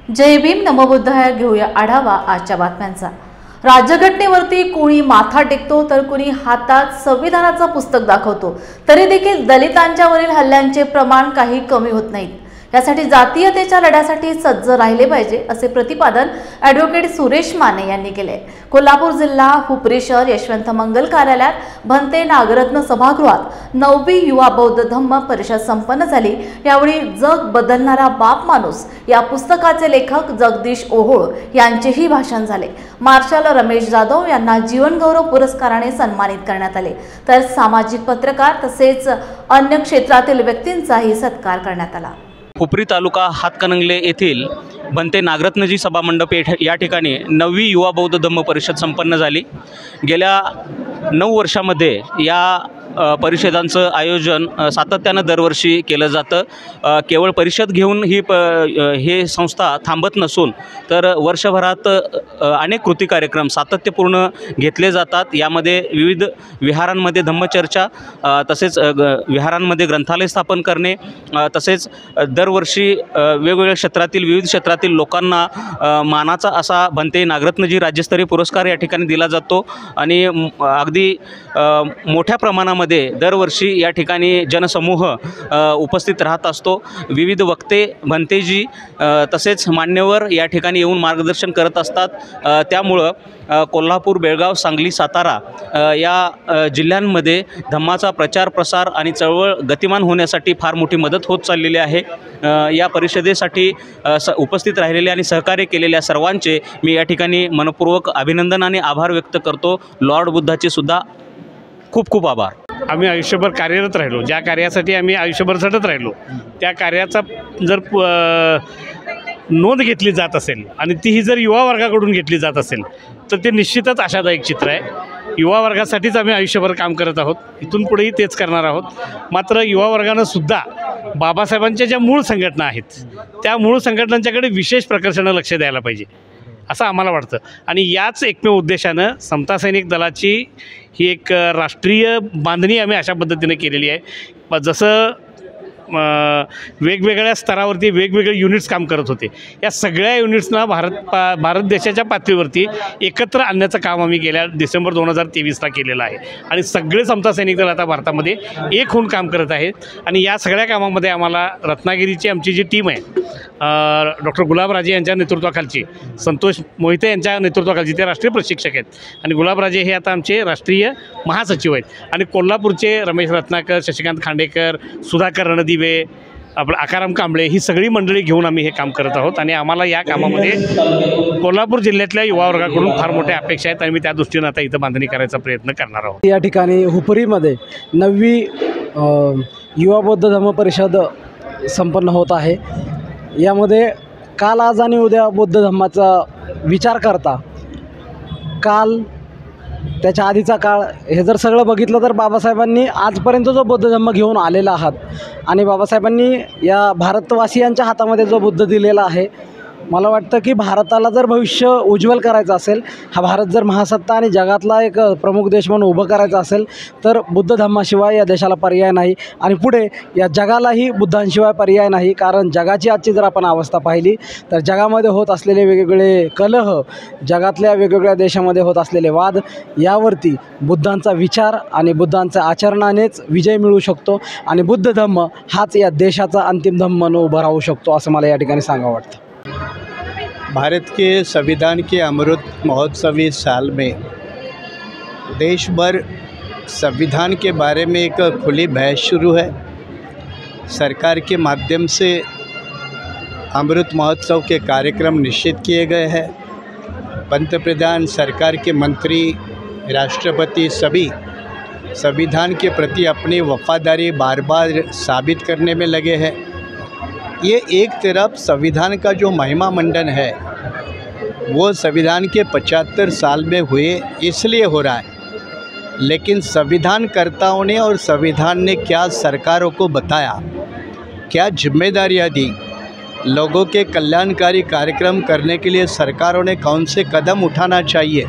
जय भीम नमोबुद्धाय घेऊया आढावा आजच्या बातम्यांचा। राज्यघटनेवरती कुणी माथा टेकतो तर कुणी हातात संविधानाचं पुस्तक दाखवतो, तरी देखील दलितांच्यावरील हल्ल्यांचे प्रमाण काही कमी होत नाही। यासाठी जातीयतेच्या लढ्यासाठी सज्ज राहिले पाहिजे असे प्रतिपादन ॲडव्होकेट सुरेश माने यांनी केले। कोल्हापूर जिल्हा हुपरी शहर यशवंत मंगल कार्यालयात भंते नागरत्न सभागृहात 9वी युवा बौद्ध धम्म परिषद संपन्न झाली। यावेळी जग बदलणारा बाप माणूस या पुस्तकाचे लेखक जगदीश ओहोळ यांचेही भाषण झाले। मार्शल रमेश जाधव यांना जीवन गौरव पुरस्काराने सन्मानित करण्यात आले, तर सामाजिक पत्रकार तसेच अन्य क्षेत्रातील व्यक्तींचाही सत्कार करण्यात आला। हुपरी तालुका हातकणंगले येथील भंते नागरत्नजी सभामंडप या ठिकाणी 9वी युवा बौद्ध धम्म परिषद संपन्न झाली। गेल्या 9 वर्षामध्ये या परिषदांचं आयोजन सातत्यानं दरवर्षी केलं जातं। केवळ परिषद घेऊन हे संस्था थांबत नसून तर वर्षभरात अनेक कृती कार्यक्रम सातत्यपूर्ण घेतले जातात। यामध्ये विविध विहारांमध्ये धम्मचर्चा, तसेच विहारांमध्ये ग्रंथालय स्थापन करणे, तसेच दरवर्षी वेगवेगळ्या क्षेत्रातील विविध क्षेत्रातील लोकांना मानाचा असा भंते नागरत्नजी राज्यस्तरीय पुरस्कार या ठिकाणी दिला जातो। आणि अगदी मोठ्या प्रमाणामध्ये दरवर्षी या ठिकाणी जनसमूह उपस्थित राहत असतो। विविध वक्ते भंतेजी तसेच मान्यवर या ठिकाणी येऊन मार्गदर्शन करत असतात। त्यामुळं कोल्हापूर, बेळगाव, सांगली, सातारा या जिल्ह्यांमध्ये धम्माचा प्रचार प्रसार आणि चळवळ गतिमान होण्यासाठी फार मोठी मदत होत चाललेली आहे। या परिषदेसाठी उपस्थित राहिलेले आणि सहकार्य केलेल्या सर्वांचे मी या ठिकाणी मनपूर्वक अभिनंदन आणि आभार व्यक्त करतो। लॉर्ड बुद्धाचे सुद्धा खूप खूप आभार। आम्ही आयुष्यभर कार्यरत राहिलो, ज्या कार्यासाठी आम्ही आयुष्यभर झटत राहिलो त्या कार्याचा जर नोंद घेतली जात असेल आणि तीही जर युवा वर्गाकडून घेतली जात असेल तर ते निश्चितच आशादायक चित्र आहे। युवा वर्गासाठीच आम्ही आयुष्यभर काम करत आहोत, इथून पुढेही तेच करणार आहोत। मात्र युवा वर्गानं सुद्धा बाबासाहेबांच्या ज्या मूळ संघटना आहेत त्या मूळ संघटनांच्याकडे विशेष प्रकर्षानं लक्ष द्यायला पाहिजे असं आम्हाला वाटतं। आणि याच एकमेव उद्देशानं समता सैनिक दलाची ही एक राष्ट्रीय बांधणी आम्ही अशा पद्धतीने केलेली आहे। जसं वेगवेगळ्या स्तरावरती वेगवेगळे युनिट्स काम करत होते, या सगळ्या युनिट्सना भारत देशाच्या पातळीवरती एकत्र आणण्याचं काम आम्ही गेल्या डिसेंबर 2023ला केलेलं आहे। आणि सगळे समता सैनिक दल आता भारतामध्ये एक होऊन काम करत आहेत। आणि या सगळ्या कामामध्ये आम्हाला रत्नागिरीची आमची जी टीम आहे, डॉक्टर गुलाबराजे यांच्या नेतृत्वाखालची, संतोष मोहिते यांच्या नेतृत्वाखालची, ते राष्ट्रीय प्रशिक्षक आहेत आणि गुलाबराजे हे आता आमचे राष्ट्रीय महासचिव आहेत। आणि कोल्हापूरचे रमेश रत्नाकर, शशिकांत खांडेकर, सुधाकर रणदिवे, आपलं आकाराम कांबळे, ही सगळी मंडळी घेऊन आम्ही हे काम करत आहोत। आणि आम्हाला या कामामध्ये कोल्हापूर जिल्ह्यातल्या युवा वर्गाकडून फार मोठ्या अपेक्षा आहेत आणि मी त्या दृष्टीनं आता इथं बांधणी करायचा प्रयत्न करणार आहोत। या ठिकाणी हुपरीमध्ये 9वी युवा बौद्ध धम्म परिषद संपन्न होत आहे। यामध्ये काल, आज आणि उद्या बौद्ध धम्माचा विचार करता काल, त्याच्या आधीचा काळ, हे जर सगळं बघितलं तर बाबासाहेबांनी आजपर्यंत जो बौद्ध धम्म घेऊन आलेला आहात आणि बाबासाहेबांनी या भारतवासियांच्या हातामध्ये जो बुद्ध दिलेला आहे, मला वाटतं की भारताला जर भविष्य उज्ज्वल करायचं असेल, हा भारत जर महासत्ता आणि जगातला एक प्रमुख देश म्हणून उभं करायचं असेल तर बुद्ध धम्माशिवाय या देशाला पर्याय नाही आणि पुढे या जगालाही बुद्धांशिवाय पर्याय नाही। कारण जगाची आजची जर आपण अवस्था पाहिली तर जगामध्ये होत असलेले वेगवेगळे कलह, जगातल्या वेगवेगळ्या देशामध्ये होत असलेले वाद, यावरती बुद्धांचा विचार आणि बुद्धांच्या आचरणानेच विजय मिळू शकतो आणि बुद्ध धम्म हाच या देशाचा अंतिम धम्म म्हणून उभा राहू शकतो असं मला या ठिकाणी सांगावं वाटतं। भारत के संविधान के अमृत महोत्सवी साल में देश भर संविधान के बारे में एक खुली बहस शुरू है। सरकार के माध्यम से अमृत महोत्सव के कार्यक्रम निश्चित किए गए हैं। पंतप्रधान, सरकार के मंत्री, राष्ट्रपति सभी संविधान के प्रति अपनी वफादारी बार बार साबित करने में लगे हैं। ये एक तरफ संविधान का जो महिमा मंडन है वो संविधान के 75 साल में हुए इसलिए हो रहा है, लेकिन संविधानकर्ताओं ने और संविधान ने क्या सरकारों को बताया, क्या जिम्मेदारियां दी, लोगों के कल्याणकारी कार्यक्रम करने के लिए सरकारों ने कौन से कदम उठाना चाहिए,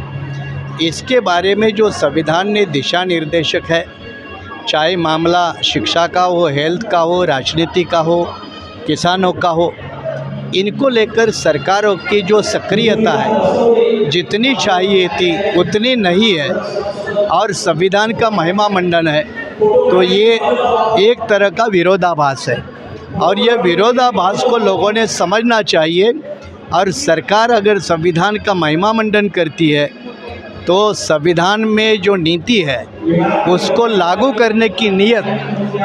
इसके बारे में जो संविधान ने दिशा निर्देशक है, चाहे मामला शिक्षा का हो, हेल्थ का हो, राजनीति का हो, किसानों का हो, इनको लेकर सरकारों की जो सक्रियता है जितनी चाहिए थी उतनी नहीं है और संविधान का महिमा मंडन है, तो ये एक तरह का विरोधाभास है और यह विरोधाभास को लोगों ने समझना चाहिए। और सरकार अगर संविधान का महिमा मंडन करती है तो संविधान में जो नीति है उसको लागू करने की नीयत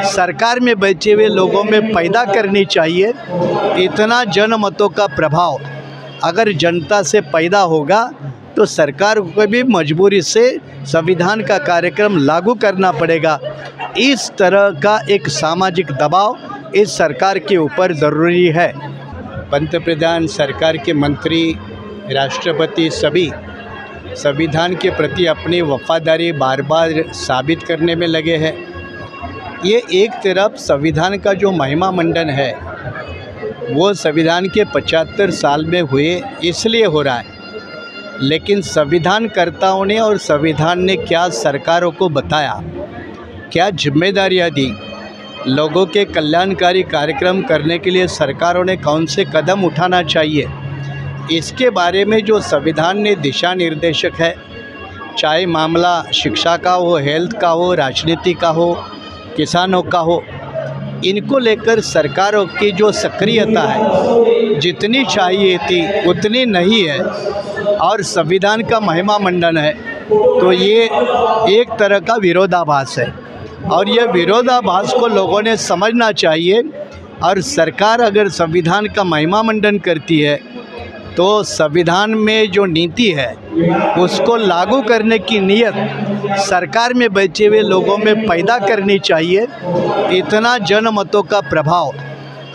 सरकार में बैठे हुए लोगों में पैदा करनी चाहिए। इतना जनमतों का प्रभाव अगर जनता से पैदा होगा तो सरकार को भी मजबूरी से संविधान का कार्यक्रम लागू करना पड़ेगा। इस तरह का एक सामाजिक दबाव इस सरकार के ऊपर ज़रूरी है। पंतप्रधान, सरकार के मंत्री, राष्ट्रपति सभी संविधान के प्रति अपनी वफादारी बार बार साबित करने में लगे हैं। ये एक तरफ संविधान का जो महिमा मंडन है वो संविधान के 75 साल में हुए इसलिए हो रहा है, लेकिन संविधानकर्ताओं ने और संविधान ने क्या सरकारों को बताया, क्या जिम्मेदारियां दी, लोगों के कल्याणकारी कार्यक्रम करने के लिए सरकारों ने कौन से कदम उठाना चाहिए, इसके बारे में जो संविधान ने दिशा निर्देशक है, चाहे मामला शिक्षा का हो, हेल्थ का हो, राजनीति का हो, किसानों का हो, इनको लेकर सरकारों की जो सक्रियता है जितनी चाहिए थी उतनी नहीं है और संविधान का महिमा मंडन है, तो ये एक तरह का विरोधाभास है और यह विरोधाभास को लोगों ने समझना चाहिए। और सरकार अगर संविधान का महिमा मंडन करती है तो संविधान में जो नीति है उसको लागू करने की नीयत सरकार में बैठे हुए लोगों में पैदा करनी चाहिए। इतना जनमतों का प्रभाव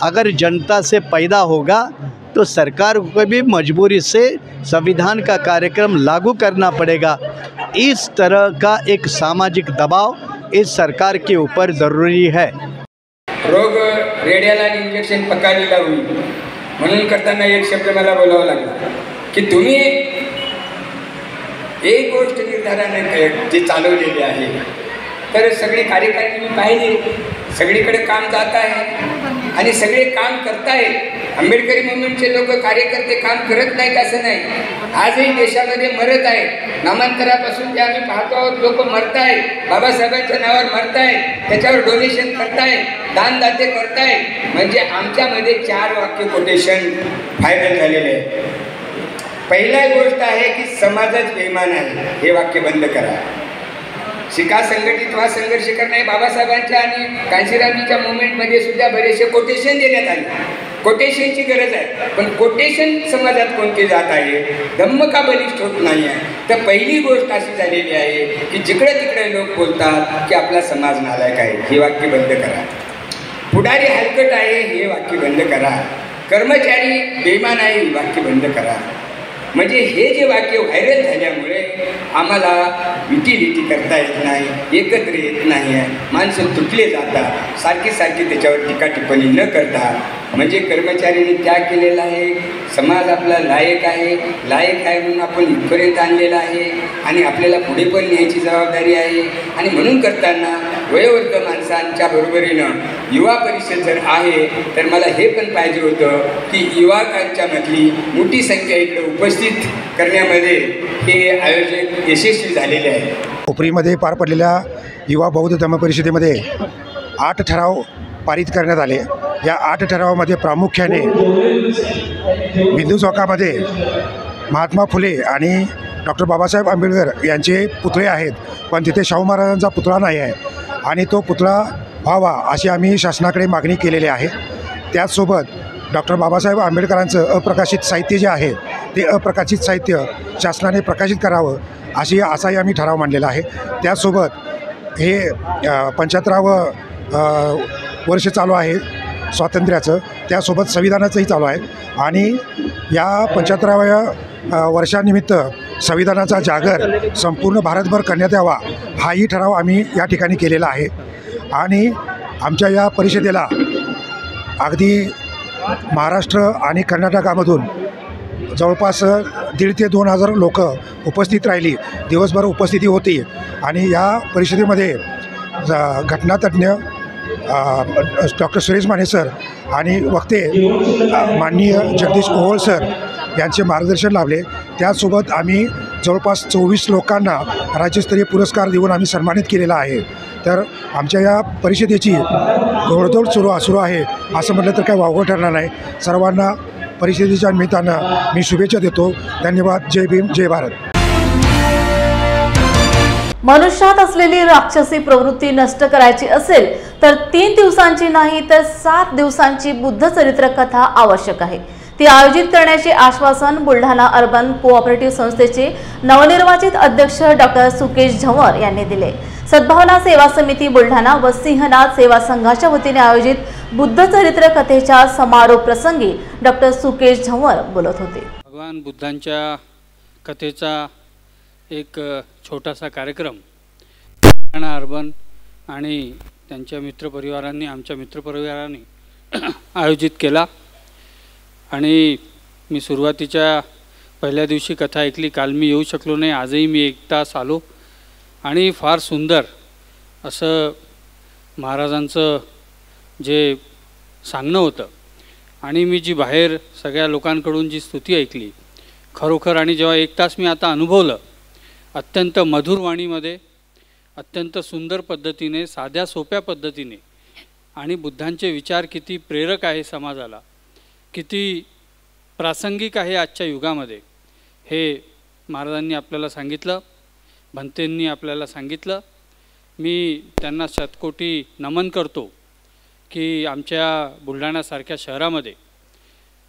अगर जनता से पैदा होगा तो सरकार को भी मजबूरी से संविधान का कार्यक्रम लागू करना पड़ेगा। इस तरह का एक सामाजिक दबाव इस सरकार के ऊपर ज़रूरी है। रोग रेड्याला इंजेक्शन पकायला होईल म्हणून करताना एक शब्द मला बोलावा लागला की तुम्ही एक गोष्ट निर्धाराने जी चालवलेली आहे, तर सगळे कार्यकर्ते पाहिले सगळीकडे काम जात आहे आणि सगळे काम करतायत। आंबेडकरी मूवमेंटचे लोक कार्यकर्ते काम करत नाहीत असं नाही, आजही देशामध्ये मरत आहेत। नामांतरापासून जे आम्ही पाहतो आहोत लोक मरत आहेत, बाबासाहेबांच्या नावावर मरत आहेत, त्याच्यावर डोनेशन करतायत, दानदाते करतायत। म्हणजे आमच्यामध्ये 4 वाक्य कोटेशन फायनल झालेले आहे। पहिला गोष्ट आहे की समाजच बेईमान आहे, हे वाक्य बंद करा। शिका संघटित व्हा, संघर्ष करणे बाबासाहेबांच्या आणि कांशीरामजीच्या मुवमेंटमध्ये सुद्धा बरेचसे कोटेशन देण्यात आले। कोटेशनची गरज आहे, पण कोटेशन समाजात कोणते जात आहे, धम्म का बलिष्ठ होत नाही आहे। तर पहिली गोष्ट अशी झालेली आहे की जिकडे तिकडे लोक बोलतात की आपला समाज नालायक आहे, हे वाक्य बंद करा। पुढारी हलकट आहे, हे वाक्य बंद करा। कर्मचारी बेईमान आहे, हे वाक्य बंद करा। म्हणजे हे जे वाक्य व्हायरल झाल्यामुळे आम्हाला युटिलिटी करता येत नाही, एकत्र येत नाही आहे, माणसं तुटले जातात, सारखी त्याच्यावर टीका टिप्पणी न करता। म्हणजे कर्मचाऱ्यांनी त्याग केलेला आहे, समाज आपला लायक आहे म्हणून आपण इथपर्यंत आणलेला आहे आणि आपल्याला पुढे पण न्यायची जबाबदारी आहे। आणि म्हणून करताना वयोवृद्ध माणसांच्या बरोबरीनं युवा परिषद जर आहे तर मला हे पण पाहिजे होतं की युवकांच्यामधली मोठी संख्या इकडे उपस्थित करण्यामध्ये हे आयोजक यशस्वी झालेले आहे। कोपरीमध्ये पार पडलेल्या युवा बौद्ध धम्म परिषदेमध्ये 8 ठराव पारित करण्यात आले। या 8 ठरावामध्ये प्रामुख्याने बिंदू चौकामध्ये महात्मा फुले आणि डॉक्टर बाबासाहेब आंबेडकर यांचे पुतळे आहेत, पण तिथे शाहू महाराजांचा पुतळा नाही आहे आणि तो पुतळा व्हावा अशी आम्ही शासनाकडे मागणी केलेली आहे। त्याचसोबत डॉक्टर बाबासाहेब आंबेडकरांचं अप्रकाशित साहित्य जे आहे ते अप्रकाशित साहित्य शासनाने प्रकाशित करावं असाही आम्ही ठराव मांडलेला आहे। त्याचसोबत हे 75वं वर्ष चालू आहे स्वातंत्र्याचं, त्यासोबत संविधानाचंही चालू आहे आणि या 75व्या वर्षानिमित्त संविधानाचा जागर संपूर्ण भारतभर करण्यात यावा हाही ठराव आम्ही या ठिकाणी केलेला आहे। आणि आमच्या या परिषदेला अगदी महाराष्ट्र आणि कर्नाटकामधून जवळपास 1,500 ते 2,000 लोक उपस्थित राहिली, दिवसभर उपस्थिती होती। आणि या परिषदेमध्ये घटनातज्ञ, डॉक्टर सुरेश माने सर आणि वक्ते माननीय जगदीश ओहोळ सर यांचे मार्गदर्शन लाभले। त्यासोबत आम्ही जवळपास 24 लोकांना राज्यस्तरीय पुरस्कार देऊन आम्ही सन्मानित केलेला आहे। तर आमच्या या परिषदेची घोडदौड सुरू आहे असं म्हटलं तर काय वावगं ठरणार नाही। सर्वांना परिषदेच्या निमित्तानं मी शुभेच्छा देतो। धन्यवाद। जय भीम, जय भारत। मनुष्यात असलेली राक्षसी प्रवृत्ती नष्ट करायची असेल तर 3 दिवसांची नाही तर 7 दिवसांची बुद्ध चरित्र कथा आवश्यक आहे। ती आयोजित करण्याचे आश्वासन बुलढाणा अर्बन कोऑपरेटिव्ह संस्थेचे नवनिर्वाचित अध्यक्ष डॉक्टर सुकेश झंवर यांनी दिले। सद्भावना सेवा समिती बुलढाणा व सिंहनाथ सेवा संघाच्या वतीने आयोजित बुद्ध चरित्र कथेच्या समारोप प्रसंगी डॉक्टर सुकेश झंवर बोलत होते। भगवान बुद्धांच्या कथेचा एक छोटासा कार्यक्रम बुलढाणा अर्बन आणि त्यांच्या मित्रपरिवारांनी आमच्या मित्रपरिवारांनी आयोजित केला आणि मी सुरुवातीच्या पहिल्या दिवशी कथा ऐकली। काल मी येऊ शकलो नाही, आजही मी 1 तास आलो आणि फार सुंदर असं महाराजांचं जे सांगणं होतं आणि मी जी बाहेर सगळ्या लोकांकडून जी स्तुती ऐकली खरोखर, आणि जेव्हा 1 तास मी आता अनुभवलं अत्यंत मधुर वाणीमध्ये, अत्यंत सुंदर पद्धतीने, साध्या सोप्या पद्धतीने, आणि बुद्धांचे विचार किती प्रेरक आहे समाजाला, किती प्रासंगिक आहे आजच्या युगामध्ये, हे महाराजांनी आपल्याला सांगितलं, भंतेंनी आपल्याला सांगितलं। मी त्यांना शतकोटी नमन करतो की आमच्या बुलढाणासारख्या शहरामध्ये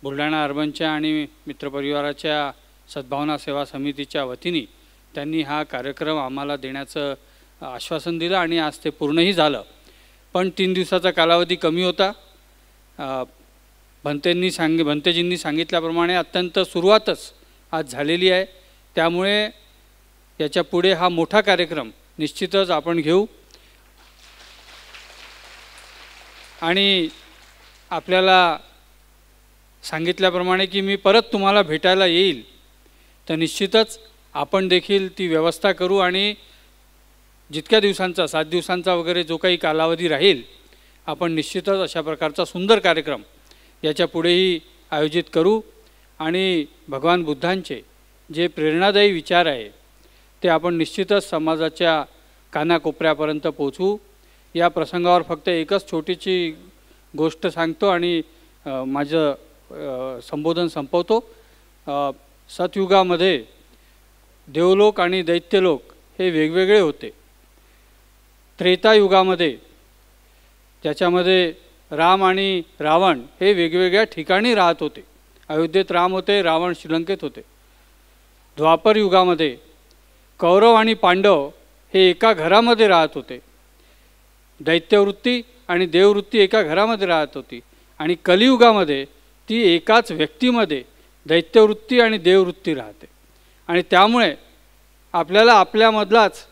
बुलढाणा अर्बनच्या आणि मित्रपरिवाराच्या सद्भावना सेवा समितीच्या वतीने त्यांनी हा कार्यक्रम आम्हाला देण्याचं आश्वासन दिलं आणि आज ते पूर्णही झालं। पण 3 दिवसाचा कालावधी कमी होता। भंतेजींनी सांगितल्याप्रमाणे अत्यंत सुरुवातच आज झालेली आहे, त्यामुळे याच्या पुढे हा मोठा कार्यक्रम निश्चितच आपण घेऊ आणि आपल्याला सांगितल्याप्रमाणे की मी परत तुम्हाला भेटायला येईल, तर निश्चितच आपण देखील ती व्यवस्था करू आणि जितक्या दिवसांचा 7 दिवसांचा वगैरे जो काही कालावधी राहील आपण निश्चितच अशा प्रकारचा सुंदर कार्यक्रम याच्या पुढेही आयोजित करू आणि भगवान बुद्धांचे जे प्रेरणादायी विचार आहे ते आपण निश्चितच समाजाच्या कानाकोपऱ्यापर्यंत पोहोचवू। या प्रसंगावर फक्त एकच छोटीशी गोष्ट सांगतो आणि माझं संबोधन संपवतो। सतयुगामध्ये देवलोक आणि दैत्यलोक हे वेगवेगळे होते। त्रेतायुगामध्ये त्याच्यामध्ये राम आणि रावण हे वेगवेगळ्या ठिकाणी राहत होते। अयोध्येत राम होते, रावण श्रीलंकेत होते। द्वापर युगामध्ये कौरव आणि पांडव हे एका घरामध्ये राहत होते। दैत्यवृत्ती आणि देववृत्ती एका घरामध्ये राहत होती आणि कलियुगामध्ये ती एकाच व्यक्तीमध्ये दैत्यवृत्ती आणि देववृत्ती राहते आणि त्यामुळे आपल्याला आपल्यामधलाच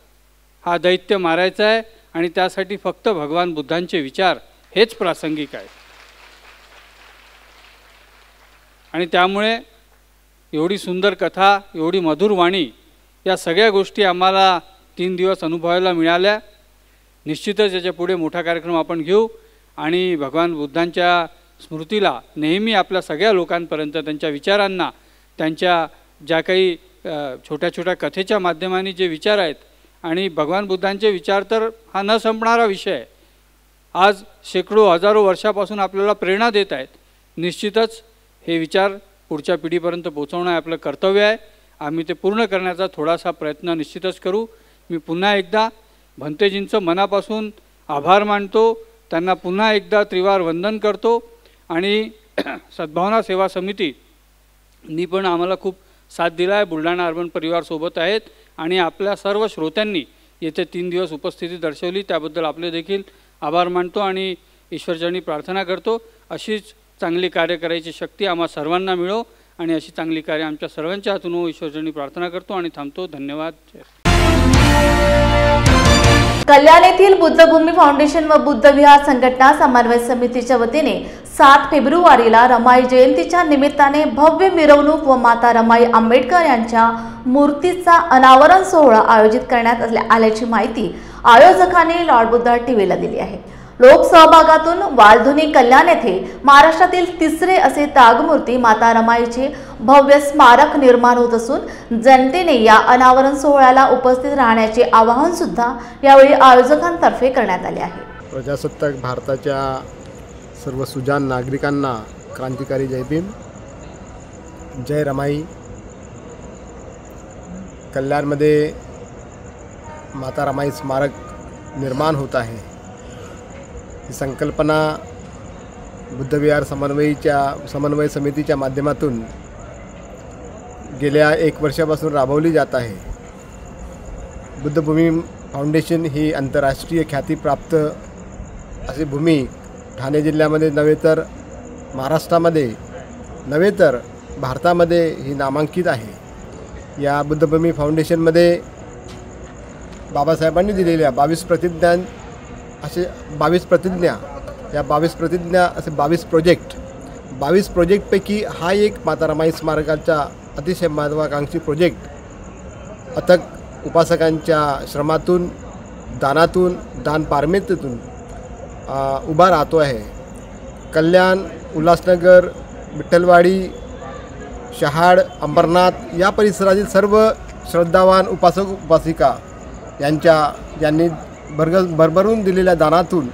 हा दैत्य मारायचा आहे आणि त्यासाठी फक्त भगवान बुद्धांचे विचार हेच प्रासंगिक आहे। आणि त्यामुळे एवढी सुंदर कथा, एवढी मधुर वाणी, या सगळ्या गोष्टी आम्हाला 3 दिवस अनुभवायला मिळाल्या। निश्चितच याच्या पुढे मोठा कार्यक्रम आपण घेऊ आणि भगवान बुद्धांच्या स्मृतीला नेहमी आपल्या सगळ्या लोकांपर्यंत त्यांच्या विचारांना, त्यांच्या ज्या काही छोट्या छोट्या कथेच्या माध्यमाने जे विचार आहेत, आणि भगवान बुद्धांचे विचार तर हा न संपणारा विषय आहे, आज शेकडो हजारो वर्षापासून आपल्याला प्रेरणा देत आहेत। निश्चितच हे विचार पुढच्या पिढीपर्यंत पोहोचवणं आपलं कर्तव्य आहे। आम्ही ते पूर्ण करण्याचा थोडासा प्रयत्न निश्चितच करू। मी पुन्हा एकदा भंतेजींचं मनापासून आभार मानतो, त्यांना पुन्हा एकदा त्रिवार वंदन करतो आणि सद्भावना सेवा समितीनी पण आम्हाला खूप साथ दिला आहे। बुलढाणा अर्बन परिवार सोबत आहेत आणि आपल्या सर्व श्रोत्यांनी येथे 3 दिवस उपस्थिती दर्शवली, त्याबद्दल आपले देखील आभार मानतो आणि ईश्वरचरणी प्रार्थना करतो अशीच चांगली कार्य करायची शक्ती आम्हा सर्वांना मिळो आणि अशी चांगली कार्य आमच्या सर्वांच्या हातून हो, ईश्वरचरणी प्रार्थना करतो आणि थांबतो। धन्यवाद। कल्याण येथील बुद्धभूमी फाउंडेशन व बुद्ध विहार संघटना समन्वय समितीच्या वतीने 7 फेब्रुवारीला रमाई जयंतीच्या निमित्ताने भव्य मिरवणूक व माता रमाई आंबेडकर यांच्या मूर्तीचा अनावरण सोहळा आयोजित करण्यात आल्याची माहिती आयोजकांनी लॉर्ड बुद्धा टीव्हीला दिली आहे। लोकसहभागातून वालधुनी कल्याण येथे महाराष्ट्रातील तिसरे असे तागमूर्ती माता रमाईचे भव्य स्मारक निर्माण होत असून जनतेने या अनावरण सोहळ्याला उपस्थित राहण्याचे आवाहन सुद्धा यावेळी आयोजकांतर्फे करण्यात आले आहे। प्रजासत्ताक भारताच्या सर्व सुजाण नागरिकांना क्रांतिकारी जय भीम। जय रमाई। कल्याणमध्ये माता रमाई स्मारक निर्माण होत आहे। ही संकल्पना बुद्धविहार समन्वय समितीच्या माध्यमातून गेल्या 1 वर्षापासून राबवली जात आहे। बुद्धभूमी फाउंडेशन ही आंतरराष्ट्रीय ख्यातीप्राप्त अशी भूमी ठाणे जिल्ह्यामध्ये नव्हे तर महाराष्ट्रामध्ये नव्हे तर भारतामध्ये ही नामांकित आहे। या बुद्धभूमी फाउंडेशनमध्ये बाबासाहेबांनी दिलेल्या 22 प्रतिज्ञा असे 22 प्रतिज्ञा या 22 प्रतिज्ञा असे 22 प्रोजेक्टपैकी हा एक माता रमाई स्मारकाचा अतिशय महत्त्वाकांक्षी प्रोजेक्ट अथक उपासकांच्या श्रमातून दानातून दान पारमित्यतून उभा राहतो आहे। कल्याण, उल्हासनगर, विठ्ठलवाडी, शहाड, अंबरनाथ या परिसरातील सर्व श्रद्धावान उपासक उपासिका यांनी भरभरून दिलेल्या दानातून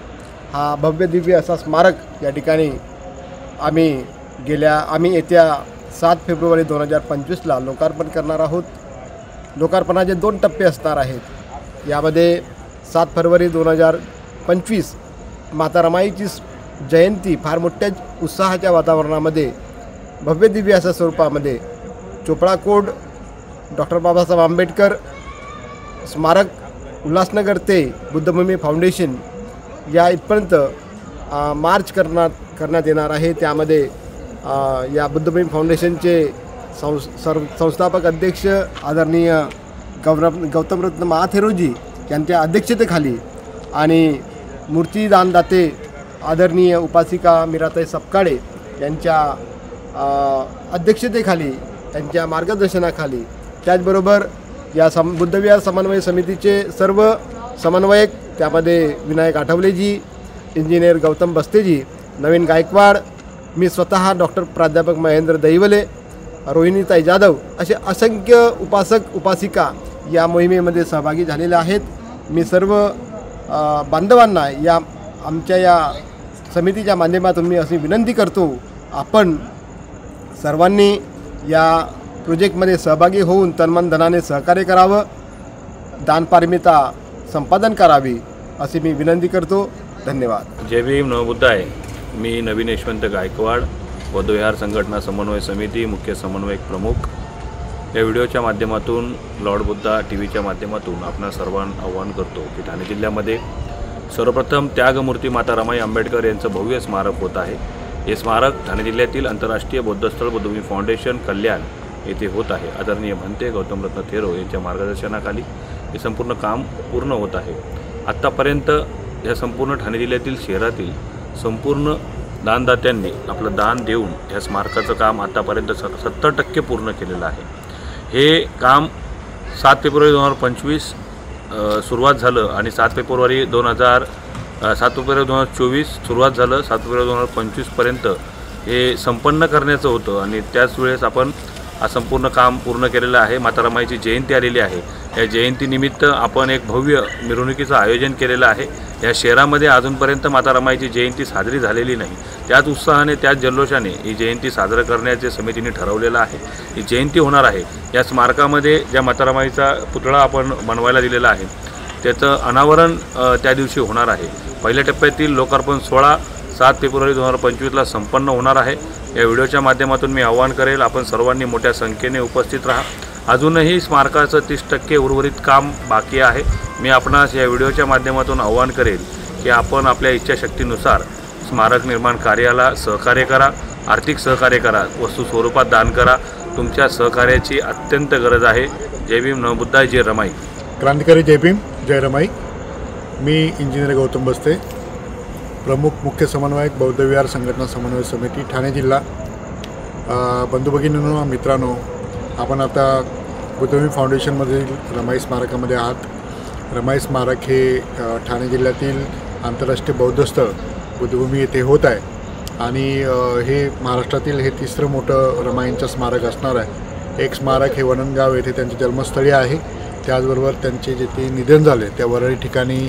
हा भव्य दिव्य असा स्मारक या ठिकाणी आम्ही येत्या 7 फेब्रुवारी 2025ला लोकार्पण करणार आहोत। लोकार्पणाचे 2 टप्पे असणार आहेत। यामध्ये 7 फरवरी 2025 माता रमाईची जयंती फार मोठ्या उत्साहाच्या वातावरणामध्ये भव्य दिव्य अशा स्वरूपामध्ये चोपडा कोड, डॉक्टर बाबासाहेब आंबेडकर स्मारक, उल्हासनगर ते बुद्धभूमी फाउंडेशन या इथपर्यंत मार्च करण्यात येणार आहे। त्यामध्ये या बुद्धभूमी फाउंडेशनचे संस्थापक अध्यक्ष आदरणीय गौतमरत्न महाथेरोजी यांच्या अध्यक्षतेखाली आणि मूर्तिदानदाते आदरणीय उपासिका मीराताई सपकाळे यांच्या अध्यक्षतेखाली त्यांच्या मार्गदर्शनाखाली त्याचबरोबर या बुद्धविहार समन्वय समितीचे सर्व समन्वयक त्यामध्ये विनायक आठवलेजी, इंजिनियर गौतम बस्तेजी, नवीन गायकवाड, मी स्वतः डॉक्टर प्राध्यापक महेंद्र दैवले, रोहिणीताई जाधव असे असंख्य उपासक उपासिका या मोहिमेमध्ये सहभागी झालेले आहेत। मी सर्व बांधवांना आमच्या या समितीच्या माध्यमातून मी अशी विनंती करतो, आपण सर्वांनी या प्रोजेक्टमध्ये सहभागी होऊन तनमन धनाने सहकार्य करावं, दानपारमिता संपादन करावी अशी मी विनंती करतो। धन्यवाद। जय भीम, नवबुद्धाय। मी नवीन यशवंत गायकवाड, बौद्धविहार संघटना समन्वय समिती मुख्य समन्वयक प्रमुख। या व्हिडिओच्या माध्यमातून लॉर्ड बुद्धा टीव्हीच्या माध्यमातून आपणा सर्वांना आवाहन करतो की ठाणे जिल्ह्यामध्ये सर्वप्रथम त्यागमूर्ती माता रमाई आंबेडकर यांचं भव्य स्मारक होत आहे। हे स्मारक ठाणे जिल्ह्यातील आंतरराष्ट्रीय बौद्धस्थळ बुद्धभूमी फाउंडेशन कल्याण येथे होत आहे। आदरणीय भंते गौतमरत्न थेरो यांच्या मार्गदर्शनाखाली हे संपूर्ण काम पूर्ण होत आहे। आत्तापर्यंत या संपूर्ण ठाणे जिल्ह्यातील शहरातील संपूर्ण दानदात्यांनी आपलं दान देऊन या स्मारकाचं काम आत्तापर्यंत 70% पूर्ण केलेलं आहे। हे काम 7 फेब्रुवारी 2025 सुरुवात झालं आणि 7 फेब्रुवारी 2024 सुरुवात झालं। 7 फेब्रुवारी 2025पर्यंत हे संपन्न करण्याचं होतं आणि त्याच वेळेस आपण संपूर्ण काम पूर्ण केलेलं आहे। माता रमाईची जयंती आलेली आहे। या जयंतीनिमित्त आपण एक भव्य मिरवणुकीचं आयोजन केलेलं आहे। या शहरामध्ये अजूनपर्यंत माता रमाईची जयंती साजरी झालेली नाही। त्याच उत्साहाने त्याच जल्लोषाने ही जयंती साजरी करण्याचे समितीने ठरवलेलं आहे। ही जयंती होणार आहे। या स्मारकामध्ये ज्या माता रमाईचा पुतळा आपण बनवायला दिलेला आहे त्याचं अनावरण त्या दिवशी होणार आहे। पहिल्या टप्प्यातील लोकार्पण सोहळा 7 फेब्रुवारी 2025ला संपन्न होणार आहे। या व्हिडिओच्या माध्यमातून मी आवाहन करेल, आपण सर्वांनी मोठ्या संख्येने उपस्थित राहा। अजूनही स्मारकाचं 30% उर्वरित काम बाकी आहे। मी आपणास या व्हिडिओच्या माध्यमातून आवाहन करेल की आपण आपल्या इच्छाशक्तीनुसार स्मारक निर्माण कार्याला सहकार्य करा, आर्थिक सहकार्य करा, वस्तू स्वरूपात दान करा। तुमच्या सहकार्याची अत्यंत गरज आहे। जय भीम, नवबुद्धाय, जय रमाई। क्रांतिकारी जय भीम, जय रमाई। मी इंजिनियर गौतम बस्ते, प्रमुख मुख्य समन्वयक बौद्धविहार संघटना समन्वय समिती ठाणे जिल्हा। बंधू भगिनींनो, मित्रांनो, आपण आता बुद्धभूमी फाउंडेशनमधील रमाई स्मारकामध्ये आहात। रमाई स्मारक हे ठाणे जिल्ह्यातील आंतरराष्ट्रीय बौद्ध स्थळ बुद्धभूमी येथे होत आहे आणि हे महाराष्ट्रातील हे तिसरं मोठं रमाईंचं स्मारक असणार आहे. एक स्मारक हे वननगाव येथे त्यांचे जन्मस्थळी आहे, त्याचबरोबर त्यांचे जे ते निधन झाले त्या वरळी ठिकाणी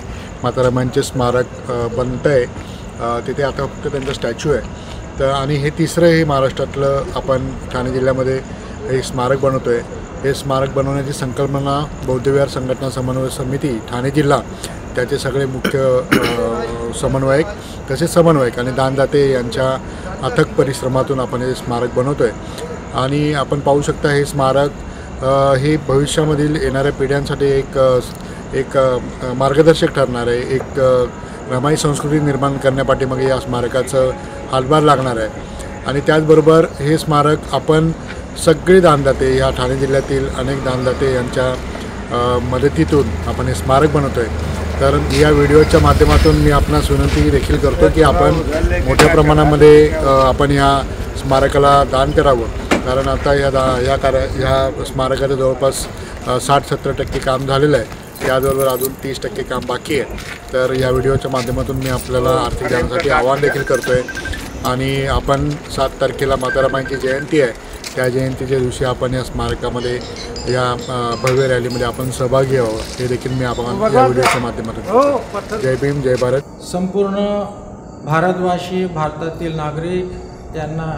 माता रमाईंचे स्मारक बनतं आहे. तिथे आता फक्त त्यांचा स्टॅच्यू आहे. तर आणि हे तिसरं हे महाराष्ट्रातलं आपण ठाणे जिल्ह्यामध्ये हे स्मारक बनवतो आहे. हे स्मारक बनवण्याची संकल्पना बौद्ध विहार संघटना समन्वय समिती ठाणे जिल्हा, त्याचे सगळे मुख्य समन्वयक तसेच समन्वयक आणि दानदाते यांच्या अथक परिश्रमातून आपण हे स्मारक बनवतो आहे. आणि आपण पाहू शकता हे स्मारक हे भविष्यामधील येणाऱ्या पिढ्यांसाठी एक मार्गदर्शक ठरणार आहे. एक रमाई संस्कृती निर्माण करण्यापाठीमागे या स्मारकाचं हातभार लागणार आहे. आणि त्याचबरोबर हे स्मारक आपण सगळे दानदाते, ह्या ठाणे जिल्ह्यातील अनेक दानदाते यांच्या मदतीतून आपण हे स्मारक बनवतो आहे. तर या व्हिडिओच्या माध्यमातून मी आपणास विनंती देखील करतो की आपण मोठ्या प्रमाणामध्ये आपण या स्मारकाला दान करावं, कारण आता ह्या स्मारकाचं जवळपास 60-70% काम झालेलं आहे. त्याचबरोबर अजून 30% काम बाकी आहे. तर या व्हिडिओच्या माध्यमातून मी आपल्याला आर्थिक दानासाठी आवाहन देखील करतो आहे. आणि आपण 7 तारखेला माता रमाईंची जयंती आहे, त्या जयंतीच्या दिवशी आपण या स्मारकामध्ये या भव्य रॅलीमध्ये आपण सहभागी व्हावं हे देखील मी आपण या व्हिडिओच्या माध्यमातून. जय भीम, जय भारत. संपूर्ण भारतवासी, भारतातील नागरिक यांना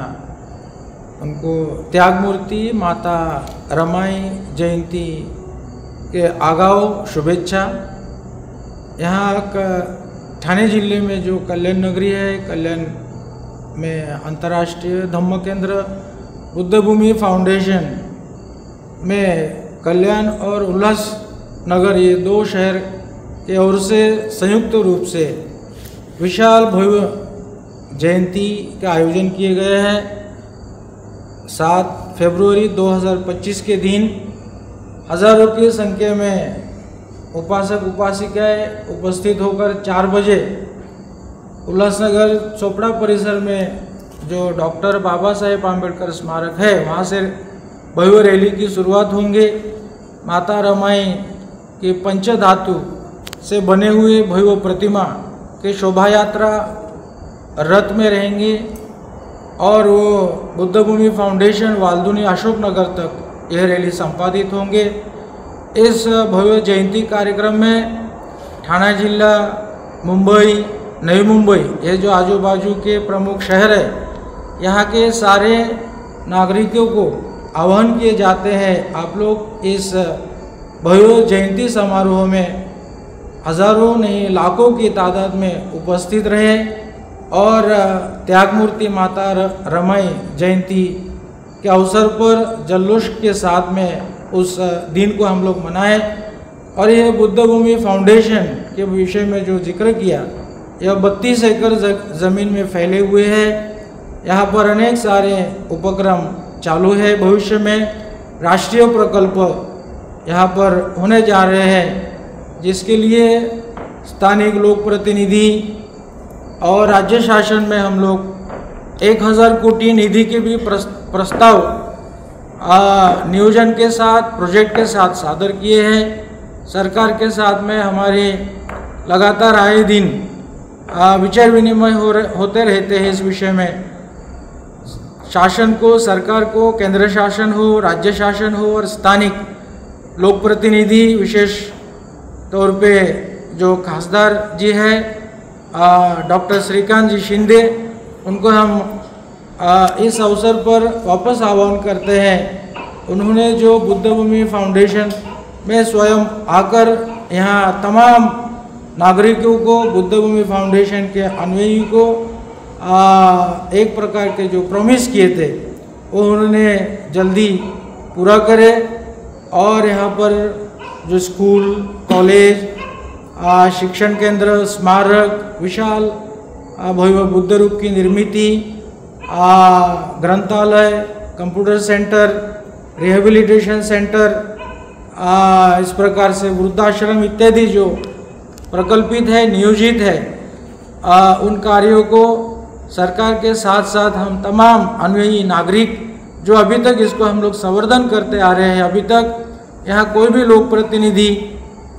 उनको त्यागमूर्ति माता रमाई जयंती के आगाव शुभेच्छा. यहाँ ठाणे जिले में जो कल्याण नगरी है, कल्याण में अंतर्राष्ट्रीय धम्म केंद्र बुद्धभूमि फाउंडेशन में कल्याण और उल्लासनगर, ये 2 शहर के ओर से संयुक्त रूप से विशाल भव्य जयंती का आयोजन किए गए हैं. 7 फरवरी 2025 के दिन हज़ारों की संख्या में उपासक उपासिकाएं उपस्थित होकर 4 बजे उल्लासनगर चोपड़ा परिसर में जो डॉक्टर बाबा साहेब आम्बेडकर स्मारक है, वहाँ से भव्य रैली की शुरुआत होंगे. माता रमाई के पंचधातु से बने हुए भव्य प्रतिमा के शोभा यात्रा रथ में रहेंगे और वो बुद्धभूमि फाउंडेशन वाल्दुनी अशोक नगर तक यह रैली संपादित होंगे. इस भव्य जयंती कार्यक्रम में ठाणे जिला, मुंबई, नई मुंबई, ये जो आजू बाजू के प्रमुख शहर है, यहाँ के सारे नागरिकों को आह्वान किए जाते हैं, आप लोग इस भव्य जयंती समारोह में हज़ारों नहीं लाखों की तादाद में उपस्थित रहे और त्यागमूर्ति माता रमाई जयंती के अवसर पर जल्लोष के साथ में उस दिन को हम लोग मनाएं. और यह बुद्धभूमि फाउंडेशन के विषय में जो जिक्र किया, यह 32 एकड़ ज़मीन में फैले हुए हैं. यहाँ पर अनेक सारे उपक्रम चालू है. भविष्य में राष्ट्रीय प्रकल्प यहाँ पर होने जा रहे हैं, जिसके लिए स्थानीय लोक प्रतिनिधि और राज्य शासन में हम लोग 1000 कोटी निधि के भी प्रस्ताव नियोजन के साथ, प्रोजेक्ट के साथ सादर किए हैं. सरकार के साथ में हमारे लगातार आए दिन विचार विनिमय होते रहते हैं इस विषय में. शासन को, सरकार को, केंद्र शासन हो, राज्य शासन हो और स्थानिक लोक प्रतिनिधि, विशेष तौर पे जो खासदार जी हैं डॉक्टर श्रीकांत जी शिंदे, उनको हम इस अवसर पर वापस आह्वान करते हैं. उन्होंने जो बुद्धभूमि फाउंडेशन में स्वयं आकर यहाँ तमाम नागरिकों को, बुद्धभूमि फाउंडेशन के अन्वयी को एक प्रकार के जो प्रॉमिस किए थे वो उन्होंने जल्दी पूरा करे और यहाँ पर जो स्कूल, कॉलेज, शिक्षण केंद्र, स्मारक, विशाल भव्य बुद्ध रूप की निर्मिति, ग्रंथालय, कंप्यूटर सेंटर, रिहेबिलिटेशन सेंटर, इस प्रकार से वृद्धाश्रम इत्यादि जो प्रकल्पित है, नियोजित है, उन कार्यों को सरकार के साथ साथ हम तमाम अन्वयी नागरिक जो अभी तक इसको हम लोग संवर्धन करते आ रहे हैं, अभी तक यहाँ कोई भी लोक प्रतिनिधि